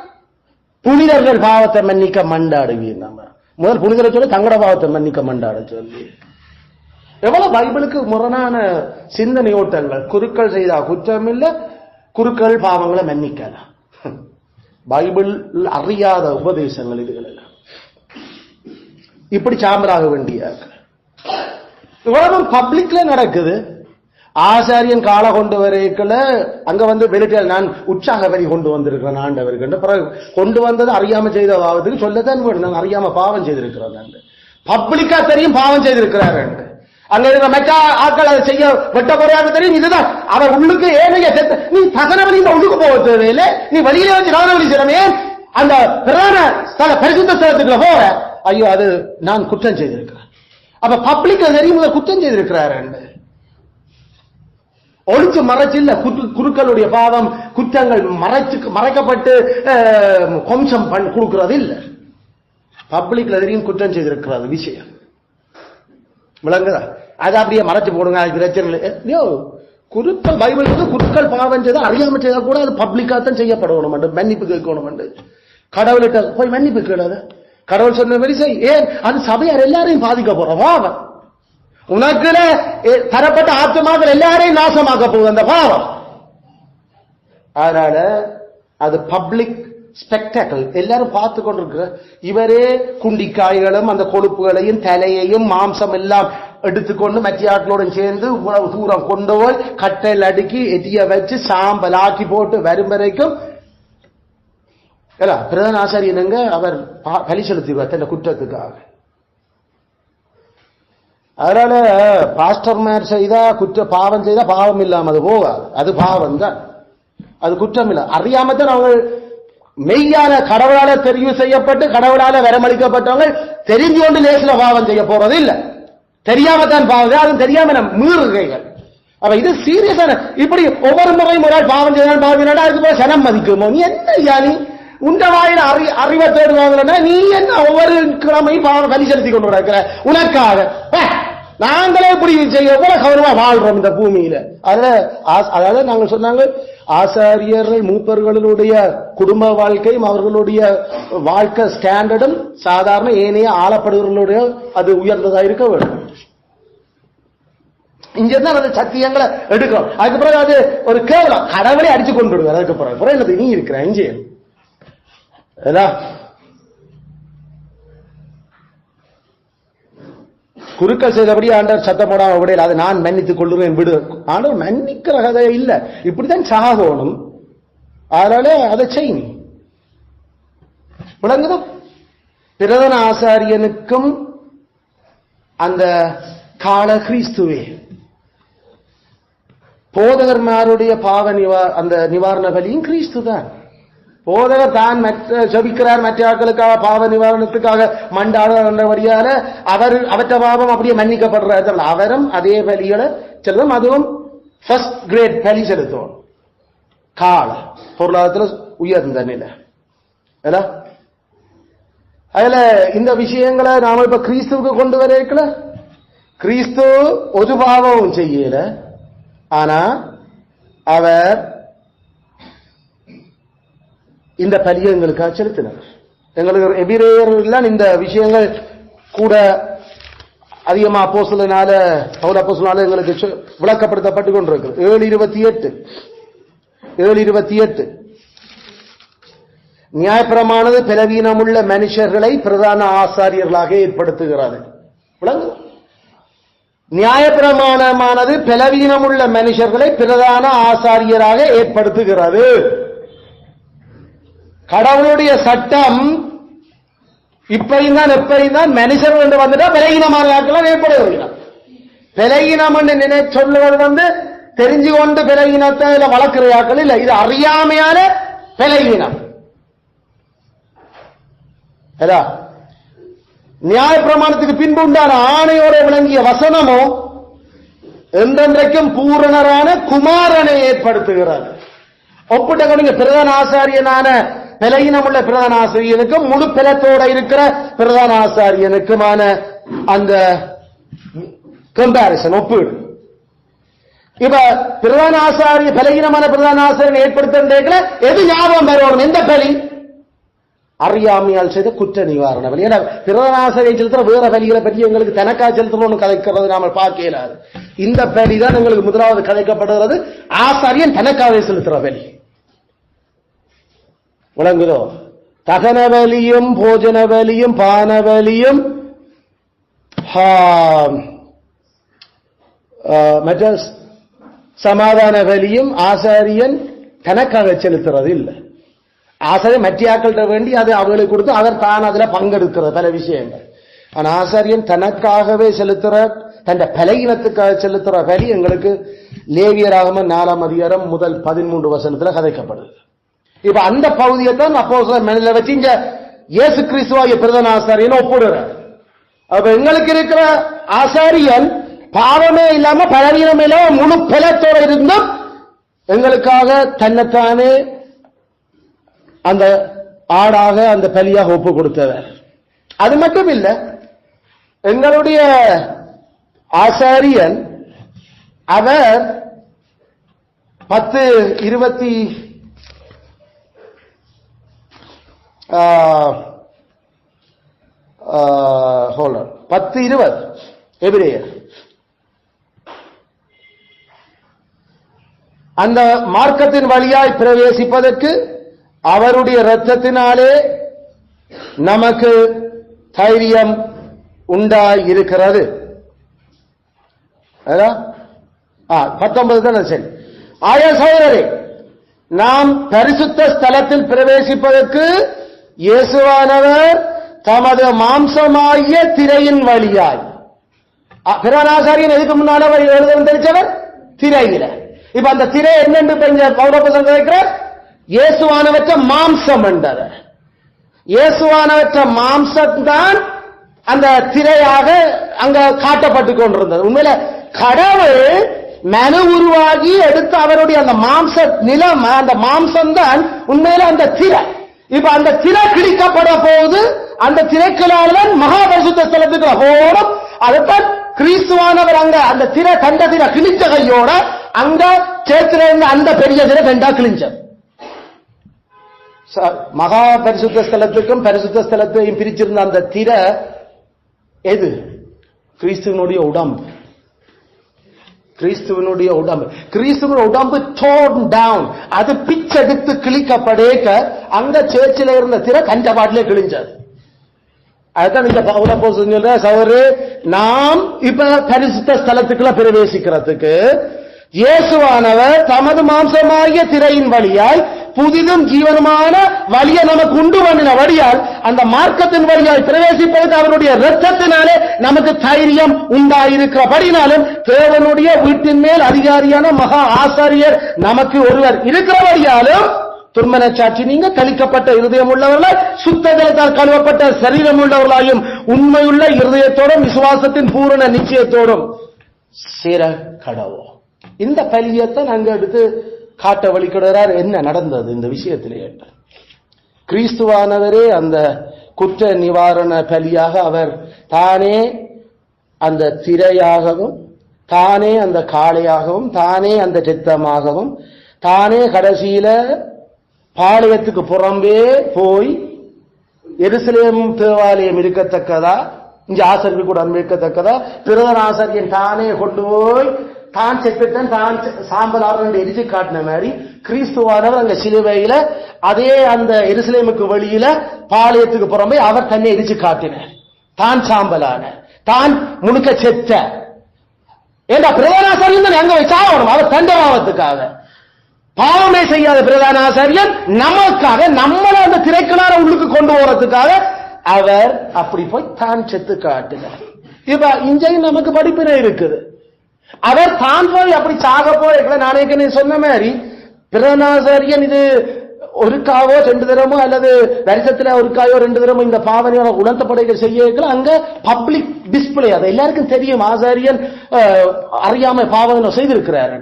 புனிதர்கள் பாவத்தை மன்னிக்க மண்டாடுவீர். நம்ம முதல் புனிதரை சொல்லி தங்கட பாவத்தை மன்னிக்க மண்டாட சொல்லி எவ்வளவு பைபிளுக்கு முரணான சிந்தனை ஓட்டங்கள். குருக்கள் செய்தா குற்றம் இல்ல, குருக்கள் பாவங்களை மன்னிக்கலாம். பைபிள் அறியாத உபதேசங்கள் இதுகளெல்லாம். இப்படி சாம்பலாக வேண்டிய இவ்வளவு பப்ளிக்ல நடக்குது. ஆசாரியன் காலை கொண்டு வரைக்கல அங்க வந்து வெளியிட்ட நான் உற்சாக வரி கொண்டு வந்திருக்கிறேன் ஆண்டவருக்கு பிறகு கொண்டு வந்தது அறியாம செய்த பாவத்துக்கு சொல்லத்தான் வேணும். நாங்கள் அறியாம பாவம் செய்திருக்கிறோம். பப்ளிக்கா தெரியும் பாவம் செய்திருக்கிறார். அங்க இருக்கிற மெச்சா ஆட்கள் அதை செய்ய வெட்ட குறையாக தெரியும். இதுதான் அவர் உள்ளுக்கு ஏனைய நீ தகன வழி உள்ளுக்கு போக தேவையில்லை. நீ வழியில வச்சு தகன வழி செய்யறமே அந்த பிரதான ஸ்தல பரிசுத்த ஸ்தலத்துக்குள்ள போற ஐயோ அது நான் குற்றம் செய்திருக்கிறேன். அப்ப பப்ளிக் தெரியும் குற்றம் செய்திருக்கிறார். ஒழிச்சு மறைச்சில்ல குருக்களுடைய பாவம் குற்றங்கள் மறைக்கப்பட்டு கொம்சம் கொடுக்கிறது இல்ல. பப்ளிக்ல தெரியும் குற்றம் செய்திருக்கிறது விஷயம் விளங்குதா? அது அப்படியே மறைச்சு போடுங்க. அது பிரச்சனை இல்லையோ. குருக்கள் பைபிள் குருக்கள் பாவம் செய்தா அறியாம செய்தா கூட அது பப்ளிக்காத்தான் செய்யப்படணும். மன்னிப்பு கேட்கணும். கடவுள்கிட்ட போய் மன்னிப்பு கேளாத. கடவுள் சொன்ன மாதிரி செய். ஏன் அது சபையார் எல்லாரையும் பாதிக்க போறோம். பாவம் உனக்கு தரப்பட்ட ஆத்மாக்கள் எல்லாரையும் நாசமாக்க போகுது அந்த பாவம். அதனால அது பப்ளிக் ஸ்பெக்டாக்கிள் எல்லாரும் பார்த்து கொண்டிருக்கிற இவரே குண்டிக்காய்களும் அந்த கொழுப்புகளையும் தலையையும் மாம்சம் எல்லாம் எடுத்துக்கொண்டு மற்ற ஆட்களோடு சேர்ந்து உணவு தூரம் கொண்டு போய் கட்டையில் அடுக்கி எட்டிய வச்சு சாம்பல் ஆக்கி போட்டு வரும் வரைக்கும் பிரதான ஆசாரியனுங்க அவர் பலி செலுத்திடுவார் தன் குற்றத்துக்காக. அதனால பாஸ்டர்மார் செய்தா பாவம் செய்தா பாவம் இல்லாம அது போகாது. அது பாவம் தான், அது குற்றம் இல்லை. அறியாமத்தான் அவங்க மெய்யான கடவுளால தெரிவு செய்யப்பட்டு கடவுளால வரமளிக்கப்பட்டவங்க தெரிஞ்சு கொண்டு லேசில பாவம் செய்ய போறது இல்ல. தெரியாமத்தான் பாவம், அது தெரியாம மீறுகைகள். அப்ப இது சீரியஸான இப்படி ஒவ்வொரு முறையும் ஒரு பாவம் செய்யணும் பாவம் அதுக்கு போய் சனம் மதிக்குமோ? நீ என்ன யானி உண்ட வாயில அறிவை தேடுவாங்கன்னா நீ என்ன ஒவ்வொரு கிழமையும் பாவம் பலி செலுத்தி கொண்டு இருக்கிற உனக்காக? நாங்களே இப்படி செய்ய எவ்வளவு கௌரவமா வாழ்றோம் இந்த பூமியில. அதாவது நாங்கள் சொன்னாங்க ஆசாரியர்கள் மூப்பர்களுடைய குடும்ப வாழ்க்கையும் அவர்களுடைய வாழ்க்கை ஸ்டாண்டர்டும் சாதாரண ஏனைய ஆளப்படுவர்களுடைய அது உயர்ந்ததா இருக்க வேண்டும். இங்கிருந்தா அந்த சத்தியங்களை எடுக்கிறோம். அதுக்கு பிறகு அது ஒரு கேவலம் கடவுளை அடிச்சு கொண்டு விடுவார். அதுக்கு பிறகு என்னது நீ இருக்கிற இங்கே குருக்கள் செய்தபடி ஆண்டவர் சத்தம் போடாம விடையில் அதை நான் மன்னித்துக் கொள்ளுவேன் விடு. ஆண்டவர் மன்னிக்கிற கதை இல்ல, இப்படித்தான் சாகணும். அதனால அதை செய். விளங்குதோ? பிரதான ஆசாரியனுக்கும் அந்த கால கிறிஸ்துவே போதகர்மாருடைய பாவ அந்த நிவாரண பலியும் கிறிஸ்து தான். போதகர் தான் ஜபிக்கிறார் மற்ற ஆட்களுக்காக பாவ நிவாரணத்துக்காக மண்டாடுவடியால அவற்ற பாவம் அப்படியே மன்னிக்கப்படுறாரு. அவரும் அதே பலிகளை செல்லும். அதுவும் ஃபர்ஸ்ட் கிரேட் பலி செலுத்துவோம். கால பொருளாதாரத்தில் உயர்ந்த நிலை. அதுல இந்த விஷயங்களை நாம இப்ப கிறிஸ்துவுக்கு கொண்டு வர கிறிஸ்து ஒரு பாவமும் செய்யல. ஆனா அவர் இந்த பலியை எங்களுக்காக செலுத்தினார். எங்களுக்கு எபிரேயர்கள் இந்த விஷயங்கள் கூட அதிகமா அப்போஸ்தலனால பவுல் அப்போஸ்தலனால எங்களுக்கு விளக்கப்படுத்தப்பட்டு கொண்டிருக்கு. 7:28 நியாயப்பிரமானது பலவீனமுள்ள மனுஷர்களை பிரதான ஆசாரியர்களாக ஏற்படுத்துகிறது. நியாயப்பிரமாணமானது பலவீனமுள்ள மனுஷர்களை பிரதான ஆசாரியராக ஏற்படுத்துகிறது. கடவுளுடைய சட்டம் இப்பயும் தான் எப்பயும் தான் மனுஷர்கள் என்று வந்துட்டா பலகீனமான ஆட்கள் ஏற்படுகிறார். பலகீனம் என்று சொல்லுவது தெரிஞ்சு கொண்டு பலகீனத்தை வளர்க்கிற ஆட்கள் இல்ல, இது அறியாமையான பலகீனம். நியாய பிரமாணத்துக்கு பின்பு உண்டான ஆணையோட விளங்கிய வசனமோ என்றென்றைக்கும் பூரணரான குமாரனை ஏற்படுத்துகிறார். ஒப்பிட்ட கொடுங்க, பிரதான ஆசாரியனான பலகீனமுள்ள பிரதான ஆசிரியனுக்கும் முழு பலத்தோட இருக்கிற பிரதான ஆசாரியனுக்குமான அந்த கம்பாரிசன் ஒப்பீடு. இப்ப பிரதான ஆசாரிய பலகீனமான பிரதான ஆசாரியனை ஏற்படுத்த எது ஞாபகம் வரணும்? எந்த பலி? அறியாமையால் செய்த குற்ற நிவாரண பலி. ஏன்னா பிரதான ஆசாரியை செலுத்துற வேற பலிகளை பற்றி எங்களுக்கு தனக்கா செலுத்தணும்னு கதைக்கிறது நாம பார்க்க இயலாது. இந்த பலி தான் எங்களுக்கு முதலாவது கதைக்கப்படுகிறது. ஆசாரியன் தனக்காக செலுத்துற பலி விளங்குதோ? தகன பலியும் போஜன பலியும் பான பலியும் மற்ற சமாதான பலியும் ஆசாரியன் தனக்காக செலுத்துறது இல்லை. ஆசாரியன் மற்றியாக்கள்கிட்ட வேண்டி அது அவர்களுக்கு கொடுத்து அவர் தான் அதுல பங்கெடுக்கிறது பல விஷயங்கள். ஆனா ஆசாரியன் தனக்காகவே செலுத்துற தன் பலகீனத்துக்காக செலுத்துற பலி எங்களுக்கு லேவியராகமம் 4ஆம் அதிகாரம் முதல் 13 வசனத்துல கதைக்கப்படுது. இப்ப அந்த பகுதியை தான் அப்போஸ்தலர் மனதில் வச்சு இங்க இயேசு கிறிஸ்துவாகிய பிரதான ஆசாரியன் ஒப்புடுறார். அப்ப எங்களுக்கு இருக்கிற ஆசாரியன் பாவமே இல்லாம பலவீனம் இல்லாம முழு பலத்தோட இருந்தும் எங்களுக்காக தன்னைத்தானே அந்த ஆடாக அந்த பலியாக ஒப்பு கொடுத்தவர். அது மட்டும் இல்ல, எங்களுடைய ஆசாரியன் அவர் 10:20 எபிரேயர் அந்த மார்க்கத்தின் வழியாய் பிரவேசிப்பதற்கு அவருடைய இரத்தத்தினாலே நமக்கு தைரியம் உண்டாயிருக்கிறது. 19 தானே? சரி. ஆயா சகோதரரே, நாம் பரிசுத்த ஸ்தலத்தில் பிரவேசிப்பதற்கு இயேசுவானவர் தமது மாம்சமாகிய திரையின் வழியாய், பிரதானாசாரியன் எதுக்கு முன்னால எழுதவும் தெரிச்சவர் திரையில. இப்ப அந்த திரை என்னென்று பௌரபுசம் கேட்கிறார்? இயேசுவானவற்ற மாம்சம் என்றார். இயேசுவானவற்ற மாம்சம் தான் அந்த திரையாக அங்க காட்டப்பட்டுக் கொண்டிருந்தது. உண்மையில கடவுள் மனு உருவாகி எடுத்து அவருடைய அந்த மாம்ச நிலம், அந்த மாம்சம் தான் உண்மையில அந்த திரை. இப்ப அந்த திரை கிழிக்கப்பட போது அந்த திரைக்களால் மகாபரிசுத்த ஸ்தலத்துக்கு ஓடும். அதைத்தான் கிறிஸ்துவானவர் அங்க அந்த திரை கண்ட திரை கிழிச்ச கையோட அங்க சேர்த்துல இருந்த அந்த பெரிய திரை ரெண்டா கிழிஞ்ச. மகா பரிசுத்த ஸ்தலத்துக்கும் பரிசுத்த ஸ்தலத்தையும் பிரிச்சிருந்த அந்த திரை எது? கிறிஸ்துவனுடைய உடம்பு. கிறிஸ்துவனுடைய உடம்பு, கிறிஸ்துவனுடைய உடம்பு torn down, அது பிச்செடுத்து கிழிக்கப்படேக்க அங்க சேர்ச்சில இருந்த திரை கண்ட பாட்டிலே கிழிஞ்சது. அதுதான் இந்த பவுலப்போஸ்தலன் சொல்ற, சகோதரரே, நாம் இப்ப பரிசுத்த ஸ்தலத்துக்குள்ள பிரவேசிக்கிறதுக்கு இயேசுவானவர் தமது மாம்சமாகிய திரையின் வழியாய் புதிதும் ஜீவனமான வழியை நமக்கு உண்டு பண்ணின வழியால் அந்த மார்க்கத்தின் வழியாய் பிரவேசிப்பதற்கு அவருடைய இரத்தத்தினாலே நமக்கு தைரியம் உண்டாயிருக்கிறபடினாலும் தேவனுடைய வீட்டின் மேல் அதிகாரியான மகா ஆசாரியர் நமக்கு ஒருவர் இருக்கிறபடியாலும் துர்மன சாட்சி நீங்க கழிக்கப்பட்ட இருதயம் உள்ளவர்களாய் சுத்த ஜலத்தால் கழுவப்பட்ட சரீரம் உள்ளவர்களாயும் உண்மையுள்ள இருதயத்தோடும் விசுவாசத்தின் பூரண நிச்சயத்தோடும் சேர கடவோம். இந்த பலியத்தை நாங்க எடுத்து காட்ட வழிகிறார். என்ன நடந்தது இந்த விஷயத்திலே? கிறிஸ்துவானவரே அந்த குற்ற நிவாரண பலியாக அவர் தானே அந்த திரையாகவும், தானே அந்த காளையாகவும், தானே அந்த இரத்தமாகவும், தானே கடைசியில பாளையத்துக்கு புறம்பே போய் எருசலேம் தேவாலயம் இருக்கத்தக்கதா இங்க ஆசிரியர் கூட அன்வைக்கத்தக்கதா பிரதான ஆசிரியன் தானே கொண்டு போய் தான் செத்துட்டன் தான் சாம்பலாறு எரிச்சு காட்டின மாதிரி கிறிஸ்துவானவர் அங்க சிலுவையில அதே அந்த எருசலேமுக்கு வெளியில பாளையத்துக்கு புறம்பே அவர் தன்னை எரிச்சு காட்டினார். தான் சாம்பலான, தான் முழுக்க செத்த. ஏண்டா பிரதான ஆசாரியன் அங்க சாகணும், அவர் தண்டவாதத்துக்காக. பாவமே செய்யாத பிரதான ஆசாரியன் நமக்காக, நம்மளை அந்த திரைக்கலான உள்ளுக்கு கொண்டு போறதுக்காக அவர் அப்படி போய் தான் செத்து காட்டினார். இப்ப இஞ்சையும் நமக்கு படிப்பினை இருக்குது. அவர் தான் போய் அப்படி சாக போய் நானே சொன்ன மாதிரி பிரதானாசாரியன் இது ஒரு காவோ 2 தரமோ அல்லது வருஷத்துல ஒரு காயோ 2 தரமோ இந்த பாவனையோட உணர்த்தப்படைகள் செய்ய அங்க பப்ளிக் டிஸ்பிளே, அது எல்லாருக்கும் தெரியும் ஆசாரியன் அறியாம பாவனை செய்திருக்கிறார்.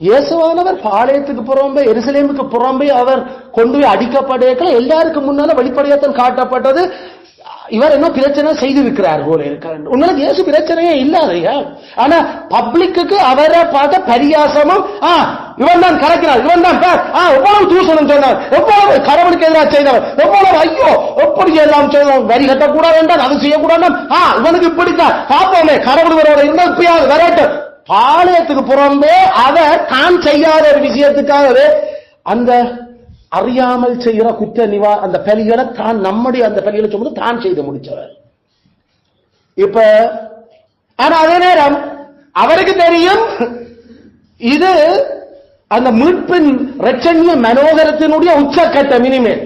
இயேசுவானவர் பாளையத்துக்கு புறம்பே எருசலேமுக்கு புறம்பே அவர் கொண்டு போய் அடிக்கப்படையக்கள் எல்லாருக்கும் முன்னால வெளிப்படையத்தான் காட்டப்பட்டது. இவர் என்ன பிரச்சனை செய்திருக்கிறார் போல இருக்கிறார். உண்மையில இயேசு பிரச்சனையே இல்லாதையா, ஆனா பப்ளிக்கு அவரை பார்த்த பரியாசமும் இவன் தான் கலக்கிறார், இவன் தான் எவ்வளவு தூசணம் சொன்னார், எவ்வளவு கடவுளுக்கு எதிராக செய்தவர், எவ்வளவு ஐயோ எப்படி எல்லாம் செய்தவர், வரி கட்டக்கூடாது என்றால் அது செய்யக்கூடாது, இவனுக்கு இப்படித்தான் பார்ப்போமே கடவுள் வரோட இருந்தால் இப்பயாவது வரட்டும். பாளையத்துக்கு புறம்பே அவர் தான் செய்யாத ஒரு விஷயத்துக்காகவே அந்த அறியாமல் செய்கிற குற்ற அந்த பலிகளை தான் நம்முடைய அந்த பலிகளை சொல்வது தான் செய்து முடிச்சவர். இப்ப ஆனா அதே நேரம் அவருக்கு தெரியும் இது அந்த மீட்பின் இரட்சணிய மனோகரத்தினுடைய உச்சக்கட்டம். இனிமேல்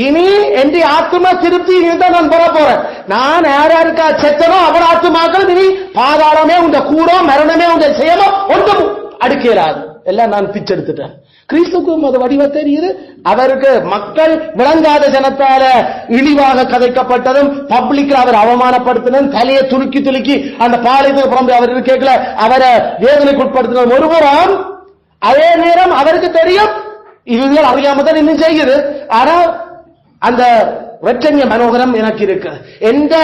இனி என் ஆத்மா திருப்தி தான் நான் பெற போறேன். நான் யாருக்கா செத்தனோ அவர் ஆத்மாக்கள் இனி பாதாளமே உண்ட கூடோ மரணமே உண்ட செய்யலோ ஒன்றும் அடுக்கலாது, எல்லாம் நான் பிச்செடுத்துட்டேன். கிறிஸ்துக்கும் அது வடிவ தெரியுது. அவருக்கு மக்கள் விளங்காத ஜனத்தால இழிவாக கதைக்கப்பட்டதும் பப்ளிக்ல அவர் அவமானப்படுத்தினதும் தலையை துலுக்கி துலுக்கி அந்த பாளையத்துக்கு புறம்பே அவர் கேட்கல அவரை வேதனைக்குட்படுத்தினதும் ஒருபுறம், அதே நேரம் அவருக்கு தெரியும் இதுகள் அறியாம தான் இன்னும் செய்யுது. ஆனா அந்த இரட்சணிய மனோகரம் எனக்கு இருக்கு, எந்த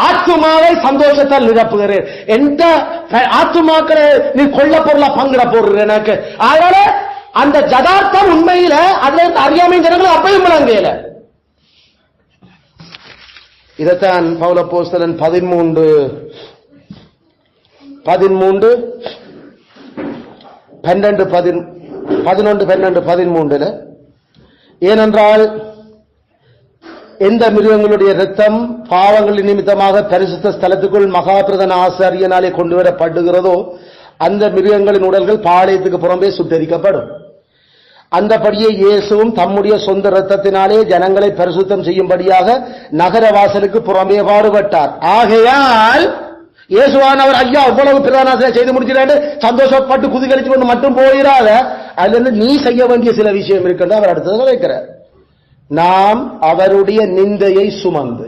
ஆத்துமாவை சந்தோஷத்தால் நிரப்புகிறேன், எந்த ஆத்துமாக்களை நீ கொள்ள பொருளா பங்கிட போடுற எனக்கு. அதனால அந்த ஜதார்த்தம் உண்மையில அதுல அறியாமை ஜனங்கள் அப்பையும் விளங்கல. இதைத்தான் பவுல் அப்போஸ்தலன் 11:12-13 ஏனென்றால் எந்த மிருகங்களுடைய இரத்தம் பாவங்களின் நிமித்தமாக பரிசுத்த ஸ்தலத்துக்குள் மகாபிரதான ஆசாரியனாலே கொண்டு வரப்படுகிறதோ அந்த மிருகங்களின் உடல்கள் பாளையத்துக்கு புறம்பே சுட்டரிக்கப்படும். அந்தபடியே இயேசுவும் தம்முடைய சொந்த இரத்தத்தினாலே ஜனங்களை பரிசுத்தம் செய்யும்படியாக நகர வாசலுக்கு புறம்பே பாடுபட்டார். ஆகையால் இயேசுவானவர் ஐயா அவ்வளவு பிரதான செய்து முடிச்சிடாண்டு சந்தோஷப்பட்டு குதிகலிச்சு கொண்டு மட்டும் போயிடாத, அதுல இருந்து நீ செய்ய வேண்டிய சில விஷயம் இருக்கிறது அவர் அடுத்தது வைக்கிறார். நாம் அவருடைய நிந்தையை சுமந்து,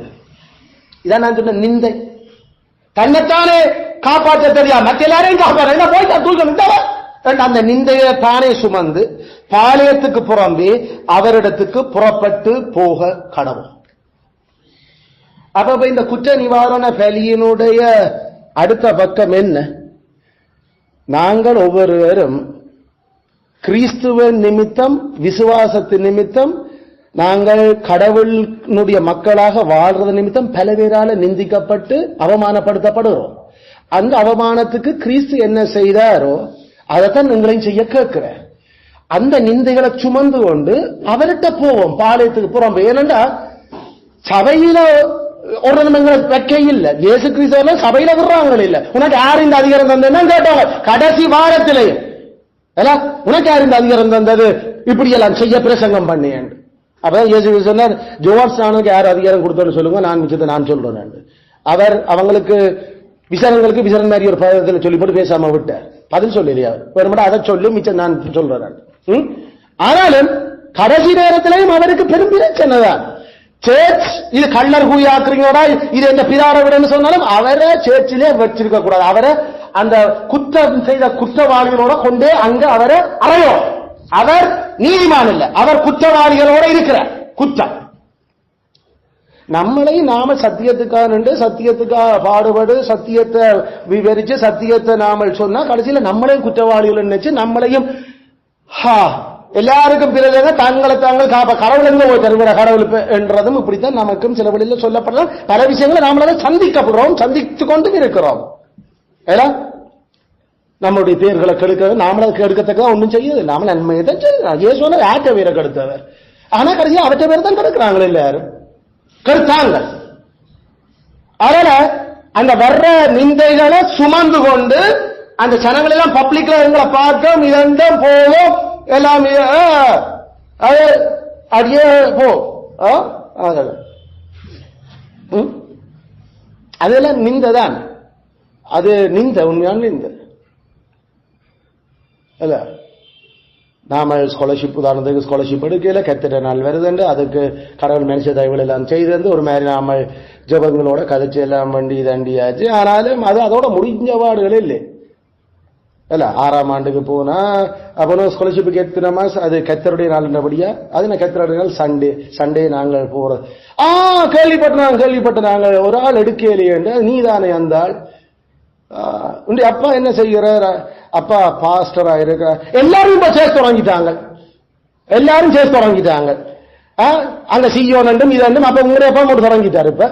இதான் நான் சொன்ன நிந்தை, தன்னைத்தானே காப்பாற்ற தெரியா மற்ற எல்லாரையும் காப்பாற்ற போய் அந்த நிந்தையை தானே சுமந்து பாளையத்துக்கு புறம்பே அவரிடத்துக்கு புறப்பட்டு போக கடவுள். அப்ப இந்த குற்ற நிவாரண பலியினுடைய அடுத்த பக்கம் என்ன? நாங்கள் ஒவ்வொருவரும் கிறிஸ்துவின் நிமித்தம் விசுவாசத்தின் நிமித்தம் நாங்கள் கடவுளுடைய மக்களாக வாழ்றது நிமித்தம் பல பேரால நிந்திக்கப்பட்டு அவமானப்படுத்தப்படுகிறோம். அந்த அவமானத்துக்கு கிறிஸ்து என்ன செய்தாரோ அதைத்தான் உங்களையும் செய்ய கேட்கிறேன். அந்த நிந்தைகளை சுமந்து கொண்டு அவர்கிட்ட போவோம் பாளையத்துக்கு புறம்பே. ஏனென்றா சபையில ஒரு வைக்க இல்ல, இயேசு கிறிஸ்துவ சபையில விடுறாங்க இல்ல. உனக்கு யார் இந்த அதிகாரம் தந்ததுன்னு கேட்டாங்க கடைசி வாரத்திலேயே. உனக்கு யார் இந்த அதிகாரம் தந்தது இப்படி எல்லாம் செய்ய பிரசங்கம் பண்ணேன். அப்ப இயேசு சொன்னார் ஜோவானுக்கு யார் அதிகாரம் கொடுத்தோன்னு சொல்லுங்க, நான் மிச்சத்தை நான் சொல்றேன். அவர் அவங்களுக்கு விசாரங்களுக்கு விசாரணை மாதிரி ஒரு பதத்தில் சொல்லி போட்டு பேசாம விட்டார். பதில் சொல்லலையா வேறுமட்டா அதை சொல்லி மிச்சம் நான் சொல்றேன். ஆனாலும் கடைசி நேரத்திலையும் அவருக்கு பெரும் பிரச்சனை தான். சேர்ச் இது கள்ளர் கூயாக்குறீங்களா, இது எந்த பிதார விடன்னு சொன்னாலும் அவரை சேர்ச்சிலே வச்சிருக்க கூடாது. அவரை அந்த குற்றம் செய்த குற்றவாளிகளோட கொண்டே அங்க அவரை அறையும். அவர் நீதிமான் இல்ல, அவர் குற்றவாளிகளோட இருக்கிறார். குற்றம் நம்மளை நாம சத்தியத்துக்காக நின்று சத்தியத்துக்காக பாடுபடு சத்தியத்தை விவரிச்சு சத்தியத்தை நாம சொன்னா கடைசியில நம்மளையும் குற்றவாளிகள் நினைச்சு நம்மளையும் எல்லாருக்கும் பிறகு தங்களை தாங்கள் கடவுள் எங்க போய் தருகிற கடவுள் என்றதும் இப்படித்தான் நமக்கும் சில வழியில் சொல்லப்படலாம். பல விஷயங்களை நாமளாக சந்திக்கப்படுறோம், சந்தித்துக் கொண்டு இருக்கிறோம். நம்மளுடைய பேர்களை கெடுக்க நாமளாக கெடுக்கத்தக்க ஒன்றும் செய்யுது. நாம நன்மையை தான் செய்யணும். ஏசுவன ஆற்ற பேரை கெடுத்தவர், ஆனா கடைசி அவற்றை பேர் தான் கெடுக்கிறாங்களே, எல்லாரும் கெடுத்தாங்க. அதனால அந்த வர்ற நிந்தைகளை சுமந்து கொண்டு அந்த ஜனங்கள் எல்லாம் பப்ளிக்ல எங்களை பார்த்தோம், இதெல்லாம் போவோம் எல்லாம் அது அடியே போ அதெல்லாம் நிந்ததான். அது நிந்த, உண்மையான நிந்த இல்ல. நாம ஸ்காலர்ஷிப் உதாரணத்துக்கு ஸ்காலர்ஷிப் எடுக்கல, கத்திர நாள் வருதுண்டு, அதுக்கு கடவுள் மனுஷ தயவுகள் எல்லாம் செய்து ஒரு மாதிரி நாம ஜபங்களோட கதைச்சு எல்லாம் வண்டி தண்டியாச்சு. ஆனாலும் அது அதோட முடிஞ்சவாடுகள் இல்லை இல்ல. 6ஆம் ஆண்டுக்கு போனா அப்போ ஸ்காலர்ஷிப்புக்கு எத்தனை மாசம் அது கத்தருடைய நாள்ன்றபடியா, அது கத்தருடைய நாள் சண்டே நாங்கள் போறது. கேள்விப்பட்ட நாங்கள் ஒரு ஆள் எடுக்கலையே, நீதானே அந்த ஆள். அப்பா என்ன செய்கிறார், அப்பா பாஸ்டரா இருக்க. எல்லாரும் இப்ப சேர்த்து தொடங்கிட்டாங்க, எல்லாரும் சேர்த்து தொடங்கிட்டாங்க. அங்க சியோனும் இதெல்லாம் அப்ப உங்களுடைய அப்பா மட்டும் தொடங்கிட்டாரு இப்ப.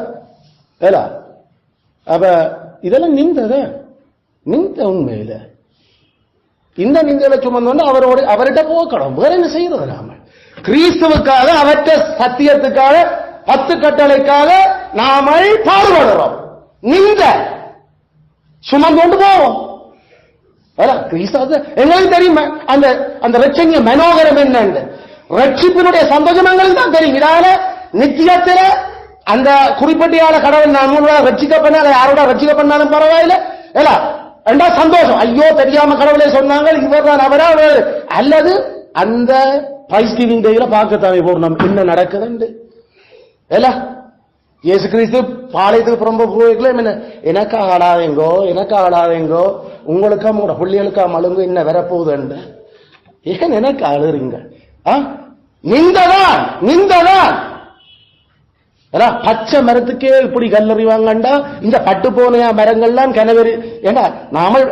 அப்ப இதெல்லாம் நிந்த உண்மையில இந்த நிந்தையில சுமந்தோன்னு அவர்கிட்ட போக்கணும். வேற என்ன செய்யறது? நாம கிறிஸ்துவுக்காக, அவற்ற சத்தியத்துக்காக, 10 கட்டளைக்காக நாம பாடுபடுறோம். நிந்த சுமந்து போவோம். எங்களுக்கு தெரியுமா அந்த அந்த ரட்சணிய மனோகரம் என்னன்னு? ரட்சிப்பினுடைய சந்தோஷம் எங்களுக்கு தான் தெரியும். இதனால நித்தியத்தில அந்த குறிப்பிட்ட கடவுள் நம்மளோட ரட்சிக்கப்பண்ண யாரோட ரட்சிக்கப்பண்ணாலும் பரவாயில்ல ரெண்டா சந்தோஷம். ஐயோ தெரியாம கடவுளே சொன்னாங்க, இவர் தான் அவரா அல்லது அந்த பிரைஸ் கிவிங் டேல பார்க்கத்தானே போறோம் என்ன நடக்குதுன்னு. இயேசு கிறிஸ்து பாளையத்துக்கு புறம்ப போய்க்கல எனக்கு ஆடாதேங்கோ உங்களுக்கா உங்களோட பிள்ளைகளுக்கா மழுங்கு என்ன வரப்போகுது. ஏன் எனக்கு அழுறீங்க? நிந்ததான் பச்சை மரத்துக்கே இப்படி கல்லறிவாங்கண்டா இந்த பட்டு போன மரங்கள்லாம் கனவெறி. ஏண்டா நாம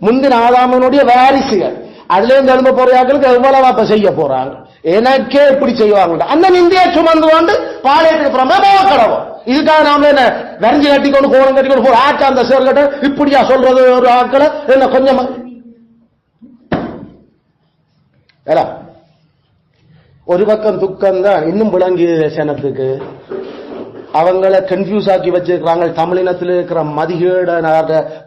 முந்தின ஆதாமனுடைய வாரிசுகள், அதுல இருந்து எழும்ப போறாங்களுக்கு எவ்வளவு அப்ப செய்ய போறாங்க, எனக்கே இப்படி செய்வாங்க. அந்த நிந்தையை சுமந்து கொண்டு பாளையத்துக்கு புறம்ப கடவும். இதுக்காக நாம என்ன வரைஞ்சி கட்டிக்கொண்டு கோணம் கட்டிக்கொண்டு போற ஆச்சா அந்த சேர்கட்ட இப்படியா சொல்றது ஒரு ஆட்களை என்ன கொஞ்சமா ஒரு பக்கம் துக்கம் தான். இன்னும் விளங்கிய சனத்துக்கு அவங்கள கன்ஃபியூஸ் ஆக்கி வச்சிருக்கிறாங்க. தமிழினத்தில் இருக்கிற மதிகேட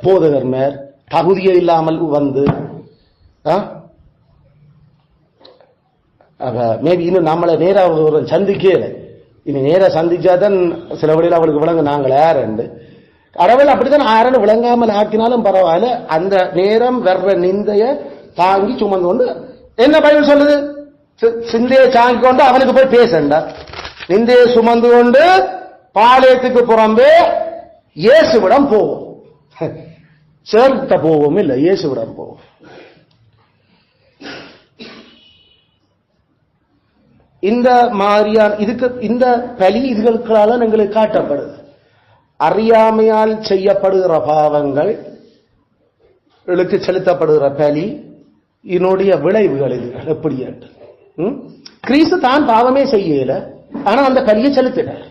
போதகர் மேல் தகுதியே இல்லாமல் வந்து மேபி இன்னும் நம்மளை நேராக ஒரு சந்திக்கல. இனி நேர சந்திச்சாதான் சில வழியில் அவளுக்கு விளங்க நாங்கள் யாருண்டு. கடவுள் அப்படித்தான் யாருன்னு விளங்காமல் ஆக்கினாலும் பரவாயில்ல, அந்த நேரம் வர்ற நிந்தைய தாங்கி சுமந்து கொண்டு என்ன பைபிள் சொல்லுது, சிந்தையை தாங்கி கொண்டு அவனுக்கு போய் பேசண்டா. நிந்தையை சுமந்து கொண்டு பாளையத்துக்கு புறம்பே இயேசுவிடம் போவோம். சேர்த்த போவோம் இல்ல, இயேசுவிடம் போவோம். இந்த மாதிரியான இதுக்கு இந்த பலி இதுகளுக்கால எங்களுக்கு காட்டப்படுது. அறியாமையால் செய்யப்படுகிற பாவங்கள் செலுத்தப்படுகிற பலி இதனுடைய விளைவுகள் இதுகள் எப்படி? கிறிஸ்து தான் பாவமே செய்யல, ஆனா அந்த பலியை செலுத்தினார்.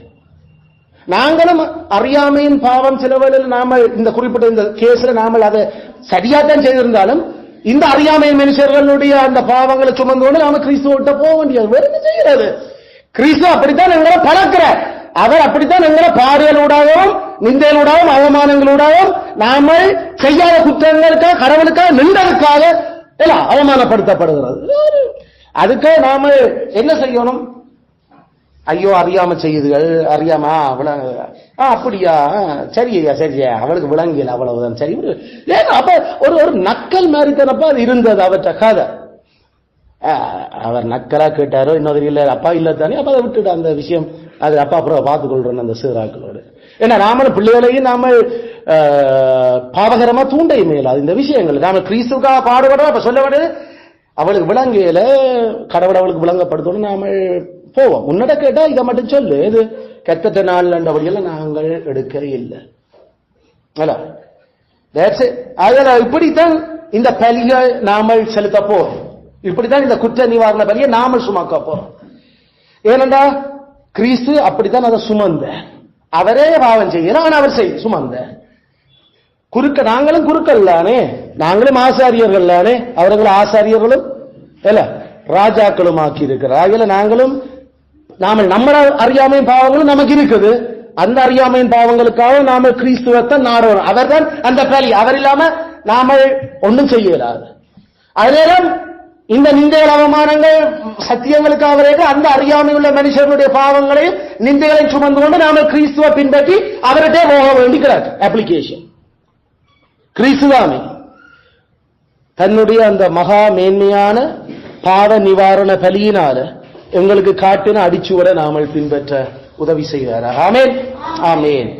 நாங்களும் அறியாமையின் பாவம் சிலவழில் நாம இந்த குறிப்பிட்ட இந்த கேஸ்ல நாம அதை சரியாத்தான் செய்திருந்தாலும் இந்த அறியாமையின் மனுஷர்களுடைய அந்த பாவங்களை சுமந்து கொண்டு நாம கிறிஸ்துவிட்ட போக வேண்டியது. வேற என்ன செய்யறது? கிறிஸ்து அப்படித்தான் எங்களை பழக்கிறார். அவர் அப்படித்தான் எங்களை பாரியலூடாகவும் நிந்தையிலூடாகவும் அவமானங்களூடாகவும் நாம செய்யாத குற்றங்களுக்காக கடவுளுக்காக நின்றதுக்காக அவமானப்படுத்தப்படுகிறது. அதுக்கு நாம என்ன செய்யணும்? ஐயோ அறியாம செய்யுதுகள், அறியாமா அப்படியா, சரியா சரியா அவளுக்கு விளங்கல அவ்வளவுதான் சரி. அப்ப ஒரு நக்கல் மாதிரி தானப்பா அது இருந்தது அவற்ற கதை. அவர் நக்கலா கேட்டாரோ இன்னொரு இல்ல அப்பா இல்ல தானே, அப்ப அதை விட்டுட்டு அந்த விஷயம் அது அப்பா அப்புறம் பார்த்துக் கொள்றோம் அந்த சீராக்களோடு. ஏன்னா நாமளும் பிள்ளைகளையும் நாம பாவகரமா தூண்டை மேலாது இந்த விஷயங்கள். நாம கிறிஸ்துக்காக பாடுபடுறோம். அப்ப சொல்ல வேண்டியது அவளுக்கு விளங்கையில கடவுள் அவளுக்கு விளங்கப்படுத்தணும். நாம போவோம். உன்னட கேட்டா இதை மட்டும் சொல்லு, இது கெட்ட நாள் அப்படியெல்லாம் நாங்கள் எடுக்க இல்லை. இப்படித்தான் இந்த பலியை நாமல் செலுத்த போறோம். இப்படித்தான் இந்த குற்ற நிவாரண பலியை நாம சுமக்க போறோம். ஏனென்றா கிறிஸ்து அப்படித்தான் அதை சுமந்த, அவரே பாவம் செய்யணும், அவர் சுமந்த குறுக்க. நாங்களும் குறுக்கல்லானே, நாங்களும் ஆசாரியர்கள் தானே, அவர்கள் ஆசாரியர்களும் இல்ல ராஜாக்களும் ஆக்கி இருக்கிறார். நாங்களும் நம்ம அறியாமையின் பாவங்களும் நமக்கு இருக்குது. அந்த அறியாமையின் பாவங்களுக்காக நாம கிறிஸ்துவத்தை நாடுவோம். அவர் தான் அந்த பலி. அவர் இல்லாம நாம ஒன்றும் செய்யலாது. அதேதான் இந்த நிந்தைகள், அவமானங்கள், சத்தியங்களுக்கு அவரே அந்த அறியாமை உள்ள மனுஷர்களுடைய பாவங்களையும் நிந்தைகளையும் சுமந்து கொண்டு நாம கிறிஸ்துவ பின்பற்றி அவர்கிட்டே போக வேண்டிக்கிறார். அப்ளிகேஷன் கிறிஸ்துவாமி தன்னுடைய அந்த மகா மேன்மையான பாவ நிவாரண பலியினால எங்களுக்கு காட்டின அடிச்சுவட நாமல் பின்பற்ற உதவி செய்வார். ஆமென், ஆமென்.